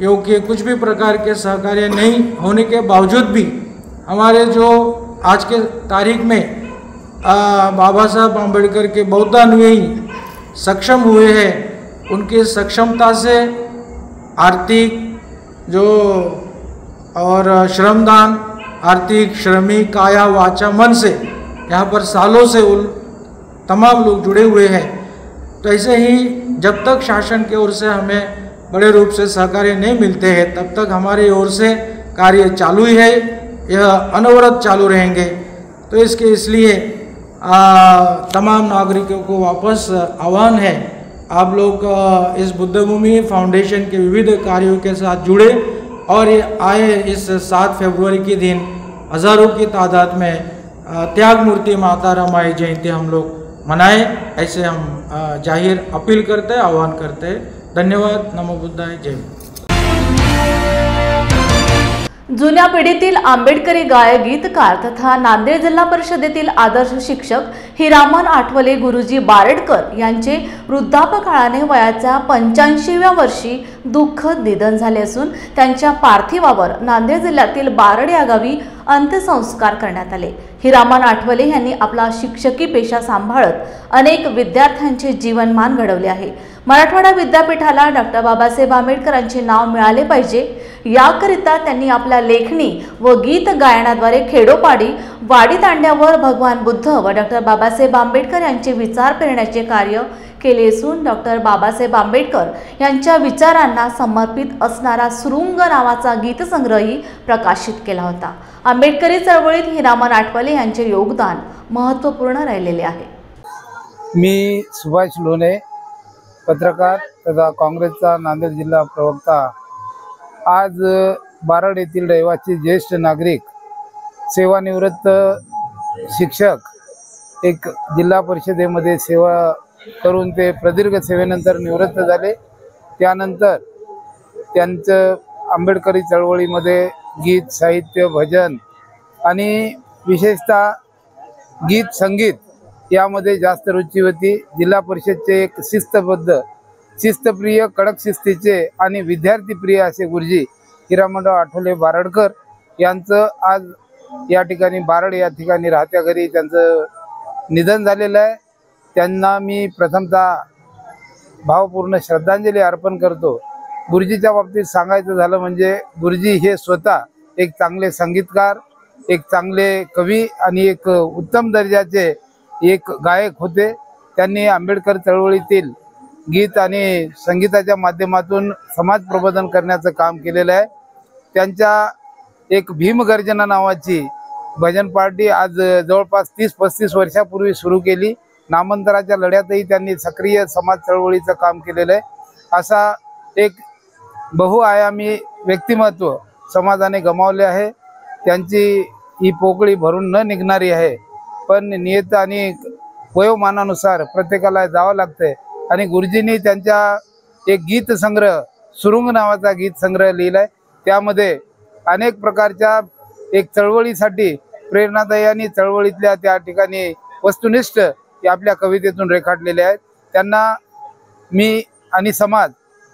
योग्य कुछ भी प्रकार के सहकार्य नहीं होने के बावजूद भी हमारे जो आज के तारीख में बाबा साहब आम्बेडकर के बौद्धान्वेयी सक्षम हुए हैं, उनकी सक्षमता से आर्थिक जो और श्रमदान, आर्थिक, श्रमिक, काया, वाचा, मन से यहाँ पर सालों से तमाम लोग जुड़े हुए हैं। तो ऐसे ही जब तक शासन की ओर से हमें बड़े रूप से सहकार्य नहीं मिलते हैं तब तक हमारी ओर से कार्य चालू ही है, यह अनवरत चालू रहेंगे। तो इसलिए तमाम नागरिकों को वापस आह्वान है, आप लोग इस बुद्धभूमि फाउंडेशन के विविध कार्यों के साथ जुड़े और आए इस 7 फरवरी के दिन हज़ारों की तादाद में त्याग मूर्ति माता रमाई जयंती हम लोग मनाएं, ऐसे हम जाहिर अपील करते हैं, आह्वान करते हैं। धन्यवाद। नमो बुद्धाय। जय हिंद। जुन्या पिढीतील आंबेडकरी गायक, गीतकार तथा नांदेड जिल्हा परिषदेतील आदर्श शिक्षक हिरामन आठवले गुरुजी बारडकर यांचे वृद्धापकाळाने वयाच्या 85व्या वर्षी दुःखद निधन झाले असून त्यांच्या पार्थिवावर नांदेड जिल्ह्यातील बारड या गावी अंत्यसंस्कार करण्यात आले। हिरामन आठवले यांनी आपला शिक्षकी पेशा सांभाळत अनेक विद्यार्थ्यांचे जीवनमान घडवले आहे। मराठवाडा विद्यापीठाला डॉक्टर बाबासाहेब आंबेडकरांचे नाव मिळाले पाहिजे याकरिता त्यांनी आपल्या लेखणी व गीत गायनाद्वारे खेडोपाडी, वाडी तांड्यावर भगवान बुद्ध व डॉक्टर बाबासाहेब आंबेडकर यांचे विचार पेरण्याचे कार्य केले असून डॉक्टर बाबासाहेब आंबेडकर यांच्या विचारांना समर्पित असणारा सुरुंग नावाचा गीतसंग्रहही प्रकाशित केला होता। आंबेडकरी चळवळीत हिरामन आठवले यांचे योगदान महत्त्वपूर्ण राहिलेले आहे। मी सुभाष लोणे, पत्रकार तथा काँग्रेसचा नांदेड जिल्हा प्रवक्ता, आज बारड येथील रहिवासी ज्येष्ठ नागरिक, सेवानिवृत्त शिक्षक, एक जिल्हा परिषदेमध्ये सेवा करून ते प्रदीर्घ सेवेनंतर निवृत्त झाले। त्यानंतर त्यांचं आंबेडकरी चळवळीमध्ये गीत, साहित्य, भजन आणि विशेषतः गीत संगीत यामध्ये जास्त रुची होती। जिल्हा परिषदचे एक शिस्तप्रिय, कडक शिस्तीचे आणि विद्यार्थीप्रिय असे गुरुजी हिरामनराव आठवले बारडकर यांचं आज या ठिकाणी बारड या ठिकाणी राहत्या घरी त्यांचं निधन झालेलं आहे। त्यांना मी प्रथमतः भावपूर्ण श्रद्धांजली अर्पण करतो। गुरुजीच्या बाबतीत सांगायचं झालं म्हणजे गुरुजी हे स्वतः एक चांगले संगीतकार, एक चांगले कवी आणि एक उत्तम दर्जाचे एक गायक होते। त्यांनी आंबेडकर चळवळीतील गीत आणि संगीताच्या माध्यमातून समाज प्रबोधन करण्याचं काम केलेलं आहे। त्यांच्या एक भीमगर्जना नावाची भजन पार्टी आज जवळपास 30-35 वर्षापूर्वी सुरू केली। नामांतराच्या लढ्यातही त्यांनी सक्रिय समाज चळवळीचं काम केलेलं आहे। असा एक बहुआयामी व्यक्तिमत्व समाजाने गमावले आहे। त्यांची ही पोकळी भरून न निघणारी आहे, पण नियत आणि वयोमानानुसार प्रत्येकाला जावं लागतंय। आणि गुरुजींनी त्यांच्या एक गीत संग्रह, सुरुंग नावाचा गीत संग्रह लिहिलाय। त्यामध्ये अनेक प्रकारच्या एक चळवळीसाठी प्रेरणादायी आणि चळवळीतल्या त्या ठिकाणी वस्तुनिष्ठ आपल्या कवितेतून रेखाटलेले आहेत। त्यांना मी आणि समाज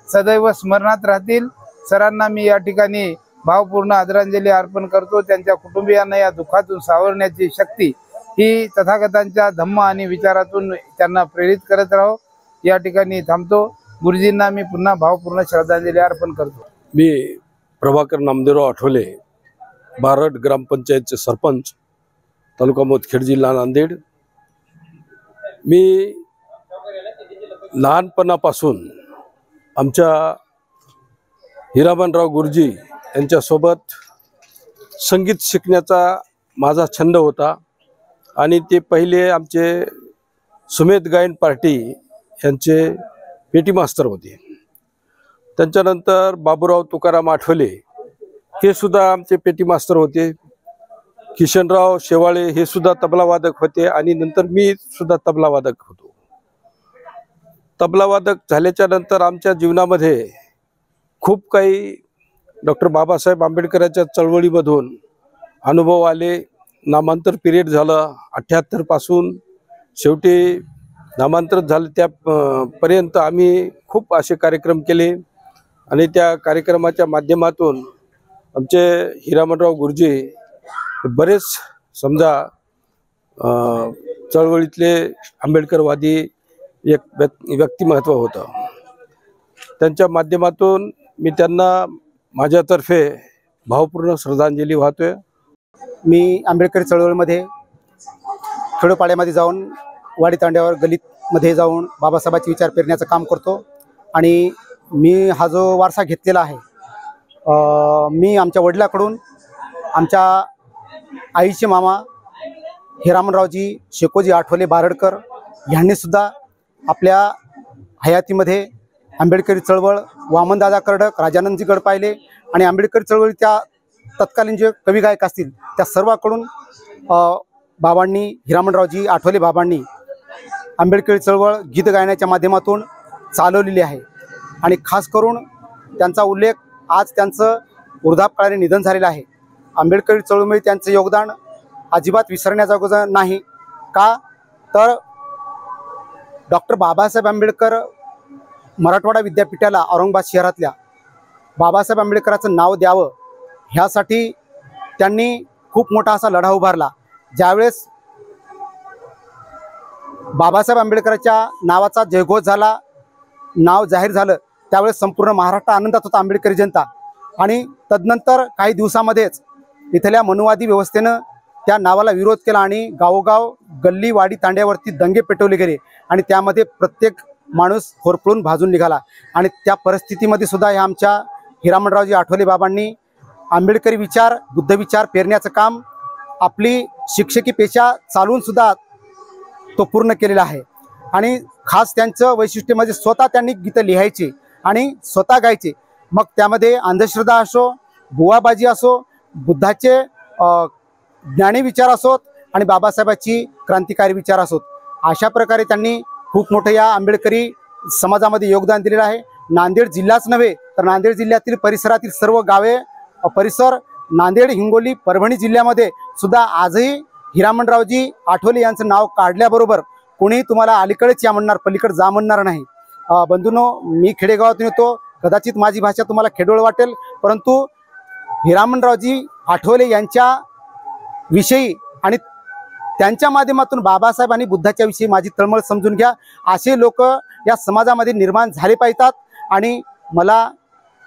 सदैव स्मरणात राहतील। सरांना मी या ठिकाणी भावपूर्ण आदरांजली अर्पण करतो। त्यांच्या कुटुंबियांना या दुःखातून सावरण्याची शक्ती ही तथागतांच्या धम्म आणि विचारातून त्यांना प्रेरित करत राहो। या ठिकाणी थांबतो। गुरुजींना मी पुन्हा भावपूर्ण श्रद्धांजली अर्पण करतो। मी प्रभाकर नामदेवराव आठवले, बारड ग्रामपंचायतचे सरपंच, तालुका मुदखेड, जिल्हा नांदेड। मी लहानपणापासून आमच्या हिरामनराव गुरुजी यांच्यासोबत संगीत शिकण्याचा माझा छंद होता आणि ते पहिले आमचे सुमेध गायन पार्टी यांचे पेटी मास्तर होते। त्यांच्यानंतर बाबूराव तुकाराम आठवले हे सुद्धा आमचे पेटी मास्तर होते। किशनराव शेवाळे हे सुद्धा तबलावादक होते आणि नंतर मी सुद्धा तबलावादक होतो। तबलावादक झाल्याच्या नंतर आमच्या जीवनामध्ये खूप काही डॉक्टर बाबासाहेब आंबेडकरांच्या चळवळीमधून अनुभव आले। नामांतर पिरियड झालं 78 पासून, शेवटी नामांतर झालं त्यापर्यंत आम्ही खूप असे कार्यक्रम केले। आणि त्या कार्यक्रमाच्या माध्यमातून आमचे हिरामणराव गुरुजी बरेच समजा चळवळीतले आंबेडकरवादी एक व्यक्तिमत्व होतं. त्यांच्या माध्यमातून मी त्यांना माझ्यातर्फे भावपूर्ण श्रद्धांजली वाहतोय. मी आंबेडकरी चळवळीमध्ये खेडोपाड्यामध्ये जाऊन वाडी तांड्यावर गलीतमध्ये जाऊन बाबासाहेबांचे विचार पेरण्याचं काम करतो आणि मी हा जो वारसा घेतलेला आहे, मी आमच्या वडिलांकडून आमच्या आईचे मामा हिरामणरावजी शेकोजी आठवले बारडकर यांनीसुद्धा आपल्या हयातीमध्ये आंबेडकरी चळवळ, वामनदादा कर्डक, राजानंदजी गडपायले आणि आंबेडकरी चळवळी त्या तत्कालीन जे कवी गायक असतील त्या सर्वांकडून बाबांनी, हिरामणरावजी आठवले बाबांनी आंबेडकरी चळवळ गीत गायनाच्या माध्यमातून चालवलेली आहे. आणि खास करून त्यांचा उल्लेख आज त्यांचं वृद्धापकाळाने निधन झालेलं आहे. आंबेडकरी चळवळीमध्ये त्यांचं योगदान अजिबात विसरण्याजोगं नाही. का तर डॉक्टर बाबासाहेब आंबेडकर मराठवाडा विद्यापीठाला औरंगाबाद शहरातल्या बाबासाहेब आंबेडकरांचं नाव द्यावं ह्यासाठी त्यांनी खूप मोठा असा लढा उभारला. ज्यावेळेस बाबासाहेब आंबेडकरांच्या नावाचा जयघोष झाला, नाव जाहीर झालं, त्यावेळेस संपूर्ण महाराष्ट्र आनंदात होता, आंबेडकरी जनता. आणि तदनंतर काही दिवसामध्येच इथल्या मनुवादी व्यवस्थेनं त्या नावाला विरोध केला आणि गावोगाव गल्ली वाडी तांड्यावरती दंगे पेटवले गेले आणि त्यामध्ये प्रत्येक माणूस होरपळून भाजून निघाला. आणि त्या परिस्थितीमध्ये सुद्धा ह्या आमच्या हिरामणरावजी आठवले बाबांनी आंबेडकरी विचार, बुद्ध विचार पेरण्याचं काम आपली शिक्षकी पेशा चालवून सुद्धा तो पूर्ण केलेला आहे. आणि खास त्यांचं वैशिष्ट्य म्हणजे स्वतः त्यांनी गीतं लिहायचे आणि स्वतः गायचे. मग त्यामध्ये अंधश्रद्धा असो, बुवाबाजी असो, बुद्धाचे ज्ञानी विचार असोत आणि बाबासाहेबांची क्रांतिकारी विचार असोत, अशा प्रकारे त्यांनी खूप मोठं या आंबेडकरी समाजामध्ये योगदान दिलेलं आहे. नांदेड जिल्हाच नव्हे तर नांदेड जिल्ह्यातील परिसरातील सर्व गावे, परिसर, नांदेड, हिंगोली, परभणी जिल्ह्यामध्ये सुद्धा आजही हिरामणरावजी आठवले यांचं नाव काढल्याबरोबर कोणी तुम्हाला अलीकडेच या म्हणणार, पलीकडे जा म्हणणार नाही. बंधूंनो, मी खेडेगावातून येतो, कदाचित माझी भाषा तुम्हाला खेडोळ वाटेल, परंतु हिरामणरावजी आठवले यांच्या विषयी आणि त्यांच्या माध्यमातून बाबासाहेब आणि बुद्धाच्या विषयी माझी तळमळ समजून घ्या. असे लोक या समाजामध्ये निर्माण झाले पाहिजेत. आणि मला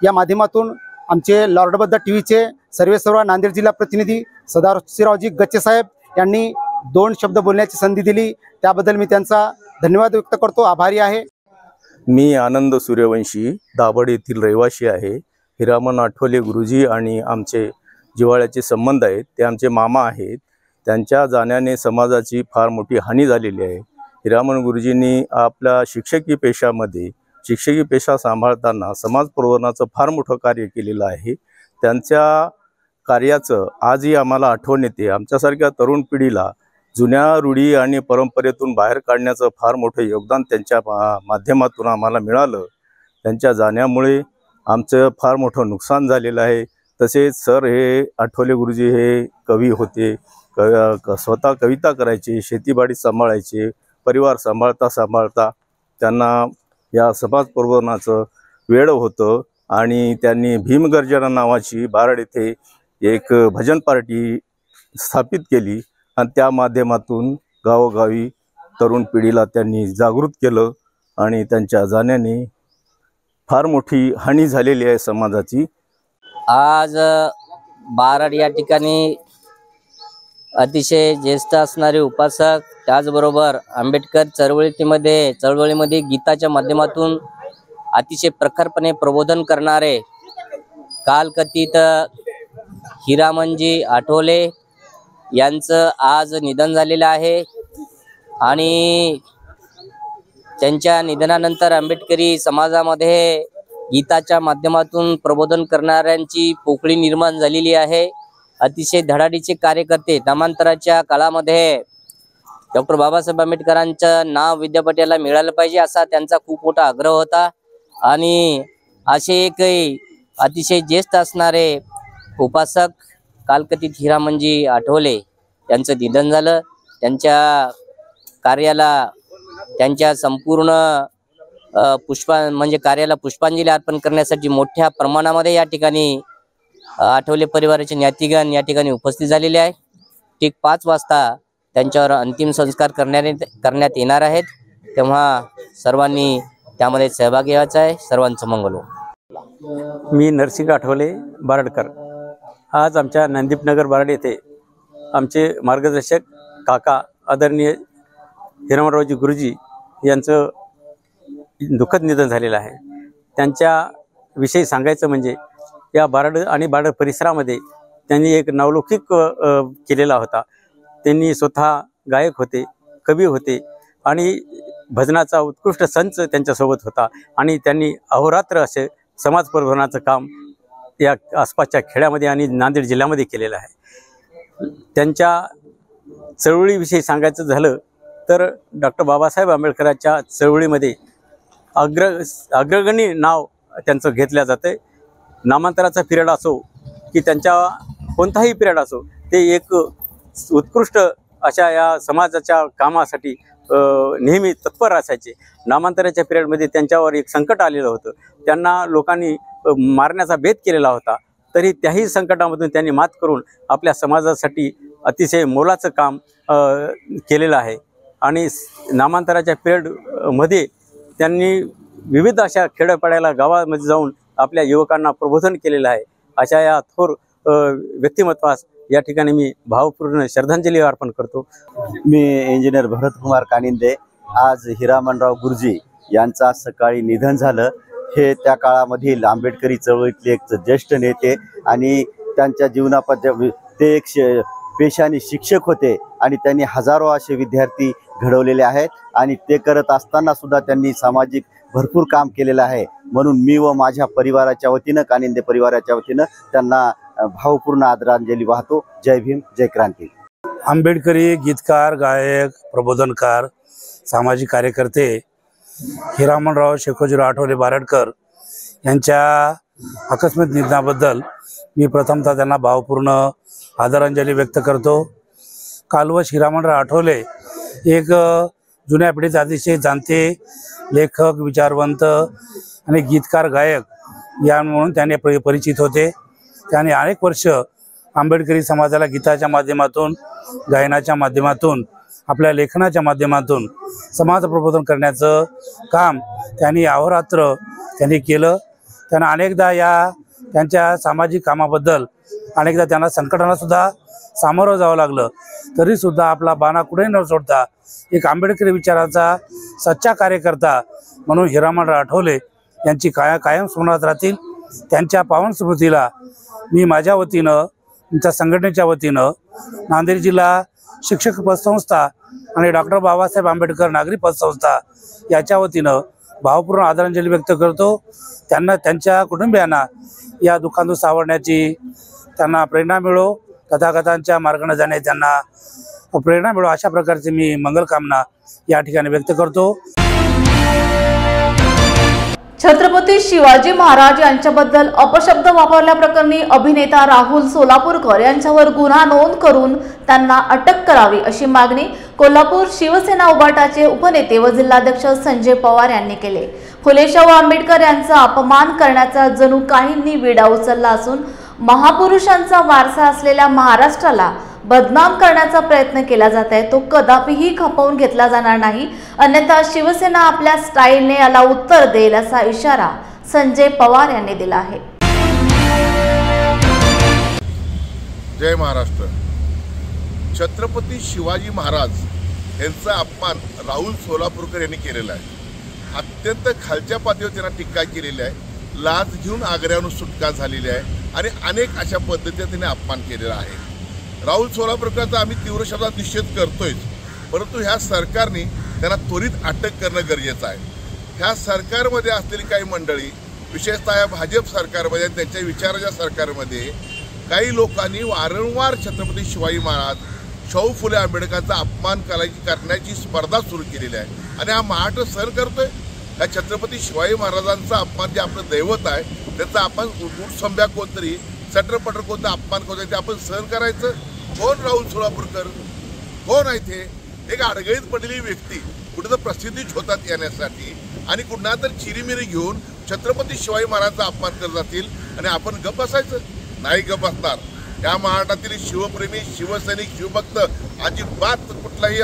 या माध्यमातून आमचे लॉर्डबद्ध टीव्हीचे सर्वेसर्वा नांदेड जिल्हा प्रतिनिधी सदाशिवरावजी गच्चे साहेब यांनी 2 शब्द बोलण्याची संधी दिली, त्याबद्दल मी त्यांचा धन्यवाद व्यक्त करतो, आभारी आहे. मी आनंद सूर्यवंशी दाभड येथील रहिवासी आहे. हिरामण आठवले गुरुजी आणि आमचे जिव्हाळ्याचे संबंध आहेत, ते आमचे मामा आहेत. त्यांच्या जाण्याने समाजाची फार मोठी हानी झालेली आहे. हिरामण गुरुजींनी आपल्या शिक्षकी पेशा सांभाळताना समाज प्रबोधनाचं फार मोठं कार्य केलेलं आहे. त्यांच्या कार्याचं आजही आम्हाला आठवण येते. आमच्यासारख्या तरुण पिढीला जुन्या रूढी आणि परंपरेतून बाहेर काढण्याचं फार मोठं योगदान त्यांच्या माध्यमातून आम्हाला मिळालं. त्यांच्या जाण्यामुळे आमचं फार मोठं नुकसान झालेलं आहे. तसेच सर हे आठवले गुरुजी हे कवी होते, स्वतः कविता करायचे, शेतीबाडी सांभाळायचे. परिवार सांभाळता त्यांना या समाज प्रबोधनाचं वेळ होतं आणि त्यांनी भीमगर्जना नावाची बारड येथे एक भजन पार्टी स्थापित केली आणि त्या माध्यमातून गावोगावी तरुण पिढीला त्यांनी जागृत केलं आणि त्यांच्या जाण्याने फार मोठी हानी झालेली आहे समाजाची. आज बारड या ठिकाणी अतिशय ज्येष्ठ असणारे उपासक, त्याचबरोबर आंबेडकर चळवळीमध्ये गीताच्या माध्यमातून अतिशय प्रखरपणे प्रबोधन करणारे कालकथित हिरामणजी आठवले यांचं आज निधन झालेलं आहे. आणि त्यांच्या निधनानंतर आंबेडकरी समाजामध्ये गीताच्या माध्यमातून प्रबोधन करणाऱ्यांची पोकळी निर्माण झालेली आहे. अतिशय धडाडीचे कार्यकर्ते, नामांतराच्या काळामध्ये डॉक्टर बाबासाहेब आंबेडकरांचं नाव विद्यापीठाला मिळालं पाहिजे असा त्यांचा खूप मोठा आग्रह होता. आणि असे एक अतिशय ज्येष्ठ असणारे उपासक कालकथित हिरामणजी आठवले यांचं निधन झालं. त्यांच्या कार्याला, त्यांच्या संपूर्ण म्हणजे कार्याला पुष्पांजली अर्पण करण्यासाठी मोठ्या प्रमाणामध्ये या ठिकाणी आठवले परिवाराचे ज्ञातिगण या ठिकाणी उपस्थित झालेले आहे। ठीक 5 वाजता त्यांच्यावर अंतिम संस्कार करण्यात येणार आहेत, तेव्हा सर्वांनी त्यामध्ये सहभागी व्हायचा आहे। सर्वांचं मंगल हो। मी नरसिंग आठवले बारडकर। आज आमच्या नंदीपनगर बारड येथे आमचे मार्गदर्शक काका आदरणीय हिरामणरावजी गुरुजी यांचं दुःखद निधन झालेलं आहे। त्यांच्याविषयी सांगायचं म्हणजे या बारड आणि बारड परिसरामध्ये त्यांनी एक नावलौकिक केलेला होता। त्यांनी स्वतः गायक होते, कवी होते आणि भजनाचा उत्कृष्ट संच त्यांच्यासोबत होता आणि त्यांनी अहोरात्र असे समाज प्रबोधनाचं काम या आसपासच्या खेड्यामध्ये आणि नांदेड जिल्ह्यामध्ये केलेलं आहे। त्यांच्या चळवळीविषयी सांगायचं झालं तर डॉक्टर बाबासाहेब आंबेडकरांच्या चळवळीमध्ये अग्रगणी नाव त्यांचं घेतलं जातं। नामांतराचा पिरियड असो की त्यांच्या कोणताही पिरियड असो, ते एक उत्कृष्ट अशा या समाजाच्या कामासाठी नेहमी तत्पर असायचे। नामांतराच्या पिरियडमध्ये त्यांच्यावर एक संकट आलेलं होतं, त्यांना लोकांनी मारण्याचा बेत केलेला होता, तरी त्याही संकटामधून त्यांनी मात करून आपल्या समाजासाठी अतिशय मोलाचं काम केलेलं आहे। आणि नामांतराच्या पिरियडमध्ये त्यांनी विविध अशा खेड्यापाड्याला गावामध्ये जाऊन आपल्या युवकांना प्रबोधन केलेलं आहे। अशा या थोर व्यक्तिमत्वास या ठिकाणी मी भावपूर्ण श्रद्धांजली अर्पण करतो। मी इंजिनियर भरतकुमार कानिंदे। आज हिरामणराव गुरुजी यांचा सकाळी निधन झालं। हे त्या काळामधील आंबेडकरी चळवळीतले एक ज्येष्ठ नेते आणि त्यांच्या जीवनामध्ये ते एक पेशाने शिक्षक होते आणि त्यांनी हजारो असे विद्यार्थी घडवलेले आहेत आणि ते करत असताना सुद्धा त्यांनी सामाजिक भरपूर काम केलेलं आहे। म्हणून मी व माझ्या परिवाराच्या वतीनं, कानिंदे परिवाराच्या वतीनं त्यांना भावपूर्ण आदरांजली वाहतो। जय भीम, जय क्रांती। आंबेडकरी गीतकार, गायक, प्रबोधनकार, सामाजिक कार्यकर्ते हिरामणराव शेखोजीराव आठवले बारडकर यांच्या आकस्मिक निधनाबद्दल मी प्रथमतः त्यांना भावपूर्ण आदरांजली व्यक्त करतो। कालवश हिरामणराव आठवले एक जुन्या पिढीचे अतिशय जाणते लेखक, विचारवंत आणि गीतकार, गायक या म्हणून त्याने परिचित होते। त्याने अनेक वर्ष आंबेडकरी समाजाला गीताच्या माध्यमातून, गायनाच्या माध्यमातून, आपल्या लेखनाच्या माध्यमातून समाज प्रबोधन करण्याचं काम त्यांनी अहोरात्र केलं। त्यांना अनेकदा या त्यांच्या सामाजिक कामाबद्दल अनेकदा त्यांना संकटांना सुद्धा सामोरं जावं लागलं, तरीसुद्धा आपला बाणा कुठेही न सोडता एक आंबेडकरी विचाराचा सच्चा कार्यकर्ता म्हणून हिरामणराव आठवले यांची कायम स्मरणात राहतील। त्यांच्या पावन स्मृतीला मी माझ्या वतीनं, तुमच्या संघटनेच्या वतीनं, नांदेड जिल्हा शिक्षक पतसंस्था आणि डॉक्टर बाबासाहेब आंबेडकर नागरी पतसंस्था याच्या वतीनं भावपूर्ण आदरांजली व्यक्त करतो। त्यांना, त्यांच्या कुटुंबियांना या दुःखातून सावरण्याची त्यांना प्रेरणा मिळो, तथागतांच्या मार्गाने जाण्याची त्यांना प्रेरणा मिळो, अशा प्रकारची मी मंगलकामना या ठिकाणी व्यक्त करतो। छत्रपती शिवाजी महाराज यांच्याबद्दल अपशब्द वापरल्याप्रकरणी अभिनेता राहुल सोलापूरकर यांच्यावर गुन्हा नोंद करून त्यांना अटक करावी अशी मागणी कोल्हापूर शिवसेना उभाटाचे उपनेते व जिल्हाध्यक्ष संजय पवार यांनी केले। फुले शाहू आंबेडकर यांचा अपमान करण्याचा जणू काहींनी विडा उचलला असून महापुरुषांचा वारसा असलेल्या महाराष्ट्राला बदनाम करण्याचा प्रयत्न केला जात आहे, तो कदापिही खपवून घेतला जाणार नाही, अन्यथा शिवसेना आपल्या स्टाईलने याला उत्तर देईल असा इशारा संजय पवार यांनी दिला आहे। जय महाराष्ट्र। छत्रपती शिवाजी महाराज यांचा अपमान राहुल सोलापूरकर यांनी केलेला आहे। अत्यंत खालच्या पातळीवर त्यांना टीका केलेली आहे, लाच घेऊन आग्र्यावरून सुटका झालेली आहे आणि अनेक अशा पद्धतीने त्यांनी अपमान केलेला आहे। राहुल सोलापूरकरचा आम्ही तीव्र शब्दात निषेध करतोय, परंतु ह्या सरकारने त्यांना त्वरित अटक करणं गरजेचं आहे। ह्या सरकारमध्ये असलेली काही मंडळी, विशेषतः या भाजप सरकारमध्ये, त्यांच्या विचाराच्या सरकारमध्ये काही लोकांनी वारंवार छत्रपती शिवाजी महाराज, शाहू फुले आंबेडकरांचा अपमान करण्याची स्पर्धा सुरू केलेली आहे आणि हा महाराष्ट्र सहन करतोय। या छत्रपती शिवाजी महाराजांचा अपमान, जे आपलं दैवत आहे, त्याचा आपण उठसंब्या कोणतरी, चटरपटर कोणता अपमान करतोय ते आपण सहन करायचं? कोण राहुल सोलापूरकर? कोण आहे ते? एक अडगळीत पडलेली व्यक्ती, कुठं तर प्रसिद्धीच होतात येण्यासाठी आणि कुठला तर चिरीमिरी घेऊन छत्रपती शिवाजी महाराजांचा अपमान करत जातील आणि आपण गप्प बसायचं नाही. गप्प बसणार. या महाराष्ट्रातील शिवप्रेमी, शिवसैनिक, शिवभक्त अजिबात कुठल्याही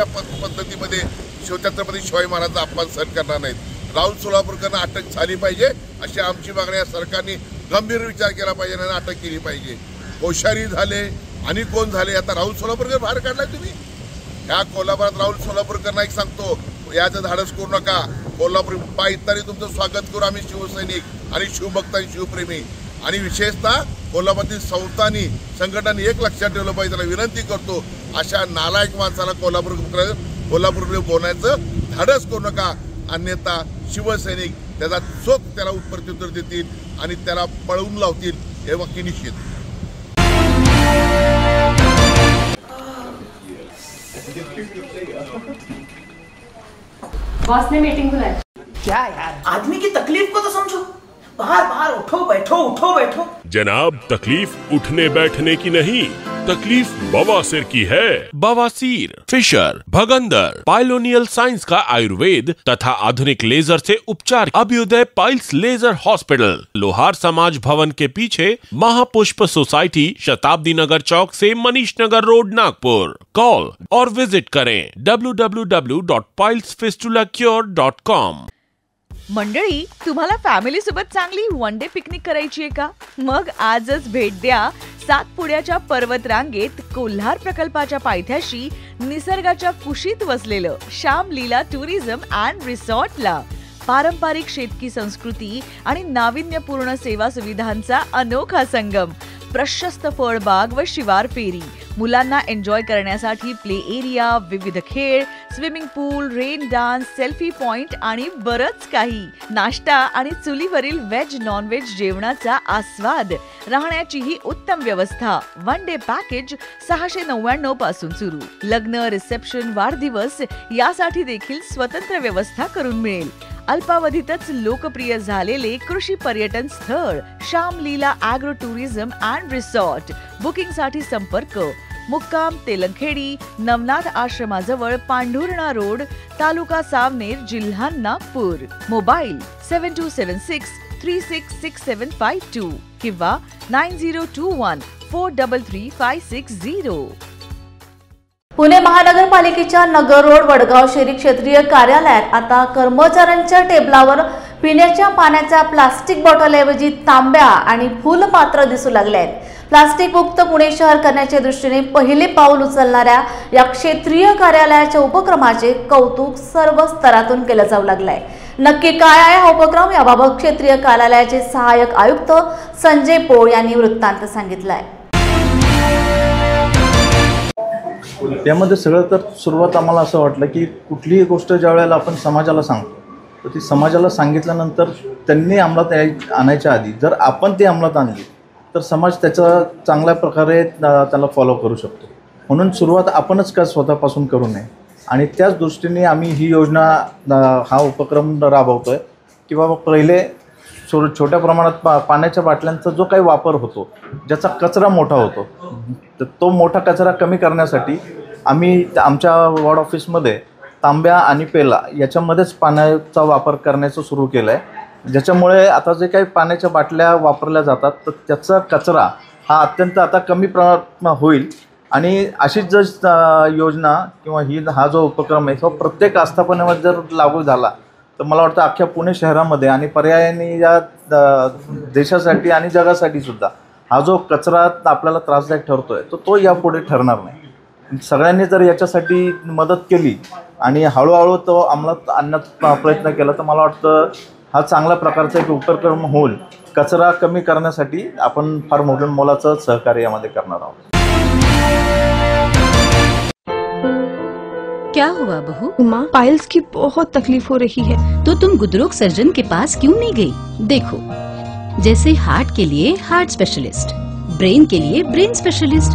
पद्धतीमध्ये छत्रपती शिवाजी महाराजांचा अपमान सहन करणार नाहीत. राहुल सोलापूरकरांना अटक झाली पाहिजे अशी आमची मागणी आहे. सरकारने गंभीर विचार केला पाहिजे आणि अटक केली पाहिजे. कोश्यारी झाले आणि कोण झाले, आता राहुल सोलापूरकर बाहेर काढलाय तुम्ही. ह्या कोल्हापुरात राहुल सोलापूरकरांना एक सांगतो, याचं धाडस करू नका. कोल्हापूर पायतानी तुमचं स्वागत करू आम्ही शिवसैनिक आणि शिवभक्त आणि शिवप्रेमी. आणि विशेषतः कोल्हापुरातील संस्थांनी संघटनांनी एक लक्षात ठेवलं पाहिजे. त्याला विनंती करतो, अशा नालायक माणसाला कोल्हापूरमध्ये बोलण्याचं धाडस करू नका. अन्यथा शिवसैनिक त्याचा चोख त्याला प्रत्युत्तर देतील आणि त्याला पळवून लावतील हे वाक्य निश्चित. बॉस ने मीटिंग बुलाई. क्या यार, आदमी की तकलीफ को तो समझो. बाहर बाहर उठो बैठो. जनाब, तकलीफ उठने बैठने की नहीं, तकलीफ बवासीर की है. बवासीर, फिशर, भगंदर, पाइलोनियल साइंस का आयुर्वेद तथा आधुनिक लेजर से उपचार. अभ्युदय पाइल्स लेजर हॉस्पिटल, लोहार समाज भवन के पीछे, महापुष्प सोसाइटी, शताब्दी नगर चौक से मनीष नगर रोड, नागपुर. कॉल और विजिट करें www.pilesfistulacure.com. मंडळी, तुम्हाला फॅमिली सोबत चांगली वन डे पिकनिक करायची आहे का? मग आजच भेट द्या सातपुड्याच्या पर्वत रांगेत कोल्हार प्रकल्पाच्या पायथ्याशी निसर्गाच्या कुशीत वसलेलं श्याम लीला टुरिझम अँड रिसॉर्टला. पारंपरिक शेतकी संस्कृती आणि नाविन्यपूर्ण सेवा सुविधांचा अनोखा संगम. प्रशस्त फळबाग व शिवार फेरी, मुलांना एन्जॉय करण्यासाठी प्ले एरिया, विविध खेळ, स्विमिंग पूल, रेन डान्स, सेल्फी पॉइंट आणि बरंच काही. नाश्ता आणि चुलीवरील व्हेज नॉन व्हेज जेवणाचा आस्वाद. राहण्याचीही उत्तम व्यवस्था. वन डे पॅकेज 699 पासून सुरू. लग्न, रिसेप्शन, वाढदिवस यासाठी देखील स्वतंत्र व्यवस्था करून मिळेल. अल्पावधीतच लोकप्रिय झालेले कृषी पर्यटन स्थळ श्याम लीला ॲग्रो टुरिझम अँड रिसॉर्ट. बुकिंगसाठी संपर्क मुक्काम तेलंखेडी, नवनाथ आश्रमाजवळ, पांढुर्णा रोड, तालुका सावनेर, जिल्हा नागपूर. मोबाईल 7276366752 किंवा 9021433560. पुणे महानगरपालिकेच्या नगर रोड वडगाव शहरी क्षेत्रीय कार्यालयात आता कर्मचाऱ्यांच्या टेबलावर पिण्याच्या पाण्याच्या प्लास्टिक बॉटलऐवजी तांब्या आणि फुलपात्र दिसू लागले आहेत. प्लास्टिक मुक्त पुणे शहर करण्याच्या दृष्टीने पहिले पाऊल उचलणाऱ्या या क्षेत्रीय कार्यालयाच्या उपक्रमाचे कौतुक सर्व स्तरातून केलं जाऊ लागलंय. नक्की काय आहे हा उपक्रम, याबाबत क्षेत्रीय कार्यालयाचे सहाय्यक आयुक्त संजय पोळ यांनी वृत्तांत सांगितलाय. त्यामध्ये सगळं तर सुरुवात आम्हाला असं वाटलं की कुठलीही गोष्ट ज्या वेळेला आपण समाजाला सांगतो तर ती समाजाला सांगितल्यानंतर त्यांनी अंमलात आणायच्या आधी जर आपण ते अंमलात आणली तर समाज त्याचा चांगल्या प्रकारे त्याला फॉलो करू शकतो. म्हणून सुरुवात आपणच का स्वतःपासून करू नये आणि त्याच दृष्टीने आम्ही ही योजना, हा उपक्रम राबवतो आहे की बाबा पहिले छोट्या प्रमाणात पाण्याच्या बाटल्यांचा जो काही वापर होतो, ज्याचा कचरा मोठा होतो, तर तो मोठा कचरा कमी करण्यासाठी आम्ही आमच्या वॉर्ड ऑफिसमध्ये तांब्या आणि पेला याच्यामध्येच पाण्याचा वापर करण्याचं सुरू केलं आहे. ज्याच्यामुळे आता जे काही पाण्याच्या बाटल्या वापरल्या जातात तर त्याचा कचरा हा अत्यंत आता कमी प्रमाणात होईल. आणि अशीच जर योजना किंवा हा जो उपक्रम आहे तो प्रत्येक आस्थापनेमध्ये जर लागू झाला तर मला वाटतं अख्ख्या पुणे शहरामध्ये आणि पर्यायाने या देशासाठी आणि जगासाठी सुद्धा हा जो कचरा आपल्याला त्रासदायक ठरतोय तो यापुढे ठरणार नाही. सगळ्यांनी जर याच्यासाठी मदत केली आणि हळूहळू तो अंमलात आणण्याचा प्रयत्न केला तर मला वाटतं हा चांगल्या प्रकारचा एक उपक्रम होईल. कचरा कमी करण्यासाठी आपण फार मोठं मोलाचं सहकार्य यामध्ये करणार आहोत. क्या हुआ बहू? माँ, पाइल्स की बहुत तकलीफ हो रही है. तो तुम गुदरोग सर्जन के पास क्यों नहीं गई? देखो, जैसे हार्ट के लिए हार्ट स्पेशलिस्ट, ब्रेन के लिए ब्रेन स्पेशलिस्ट,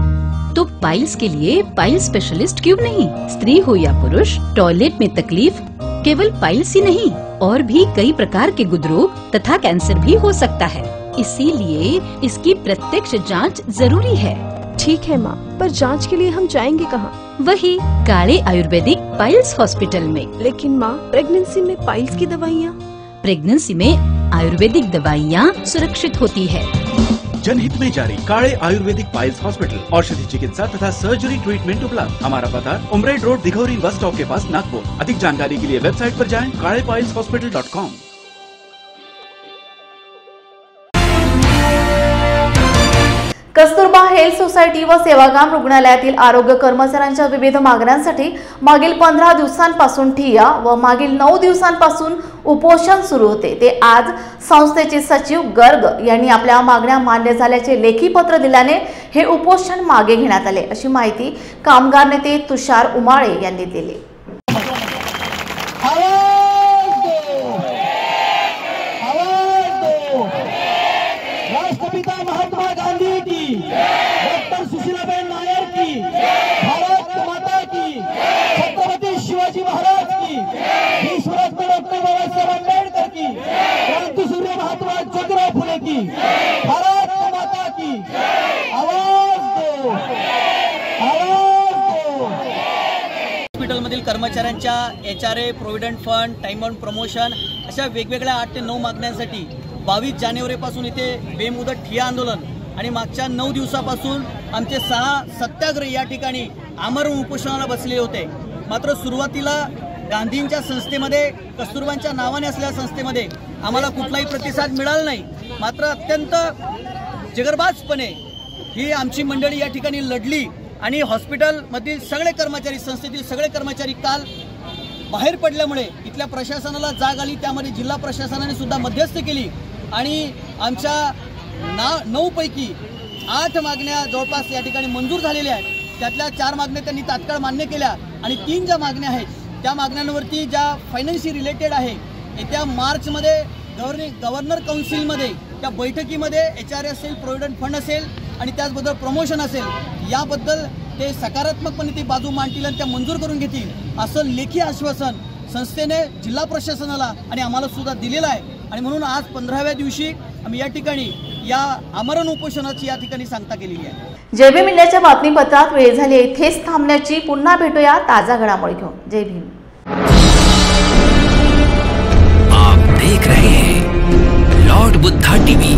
तो पाइल्स के लिए पाइल्स स्पेशलिस्ट क्यों नहीं? स्त्री हो या पुरुष, टॉयलेट में तकलीफ केवल पाइल्स ही नहीं और भी कई प्रकार के गुदरोग तथा कैंसर भी हो सकता है. इसीलिए इसकी प्रत्यक्ष जांच जरूरी है. ठीक है माँ, पर जांच के लिए हम जाएंगे कहाँ? वही काले आयुर्वेदिक पाइल्स हॉस्पिटल में। लेकिन माँ, प्रेगनेंसी में पाइल्स की दवाइयाँ? प्रेगनेंसी में आयुर्वेदिक दवाइयाँ सुरक्षित होती है। जनहित में जारी काले आयुर्वेदिक पाइल्स हॉस्पिटल, औषधि चिकित्सा तथा सर्जरी ट्रीटमेंट उपलब्ध। हमारा पता उमरेड रोड, दिघौरी बस स्टॉप के पास, नागपुर। अधिक जानकारी के लिए वेबसाइट पर जाएं kalepailshospital.com। कस्तुरबा हेल्थ सोसायटी व सेवाग्राम रुग्णालयातील आरोग्य कर्मचाऱ्यांच्या विविध मागण्यांसाठी मागील 15 दिवसांपासून ठिय्या व मागील 9 दिवसांपासून उपोषण सुरू होते। ते आज संस्थेचे सचिव गर्ग यांनी आपल्या मागण्या मान्य झाल्याचे लेखी पत्र दिल्याने हे उपोषण मागे घेण्यात आले, अशी माहिती कामगार नेते तुषार उमाळे यांनी दिली। राष्ट्रपिता महात्मा गांधी की, डॉक्टर सुशीलाबेन नायर की, भारत माता की, छत्रपति शिवाजी महाराज की, विश्वरत्न डॉक्टर बाबासाहेब आंबेडकर की, क्रांतिसूर्य महात्मा ज्योतिराव फुले की, भारत माता की, आवाज दो, आवाज दो। हॉस्पिटलमधील कर्मचाऱ्यांच्या HRA, provident fund, time on promotion अशा वेगवेगळ्या 8 ते 9 मागण्यांसाठी 22 जानेवारीपासून इथे बेमुदत ठिय्या आंदोलन आणि मागच्या 9 दिवसापासून आमचे 6 सत्याग्रही या ठिकाणी आमरण उपोषणाला बसले होते। मात्र सुरुवातीला गांधींच्या संस्थेमध्ये, कस्तुरबांच्या नावाने असलेल्या संस्थेमध्ये आम्हाला कुठलाही प्रतिसाद मिळाला नाही। मात्र अत्यंत जगरबाजपणे ही आमची मंडळी या ठिकाणी लढली आणि हॉस्पिटलमधील सगळे कर्मचारी, संस्थेतील सगळे कर्मचारी काल बाहेर पडल्यामुळे इथल्या प्रशासनाला जाग आली। त्यामध्ये जिल्हा प्रशासनाने सुद्धा मध्यस्थी केली आणि आमच्या 9 पैकी 8 मागण्या जवळपास या ठिकाणी मंजूर झालेल्या आहेत। त्यातल्या 4 मागण्या त्यांनी तात्काळ मान्य केल्या आणि 3 ज्या मागण्या आहेत त्या मागण्यांवरती ज्या फायनान्सशी रिलेटेड आहे, येत्या मार्चमध्ये गव्हर्नर काउन्सिलमध्ये त्या बैठकीमध्ये HRA असेल, प्रोव्हिडंट फंड असेल आणि त्याचबरोबर प्रमोशन असेल, याबद्दल ते सकारात्मकपणे ती बाजू मांडतील आणि त्या मंजूर करून घेतील असं लेखी आश्वासन संस्थेने जिल्हा प्रशासनाला आणि आम्हाला सुद्धा दिलेलं आहे। आणि म्हणून आज 15व्या दिवशी आम्ही या ठिकाणी या आमरण उपोषणाची या ठिकाणी सांगता केलेली आहे। जय भीम इंडियाच्या बातमीपत्रात वेळ झाली इथेच थांबण्याची। पुन्हा भेटूया ताजा घडामोडी घेऊन। जय भीम। आप देख रहे हैं लॉर्ड बुद्धा टीवी।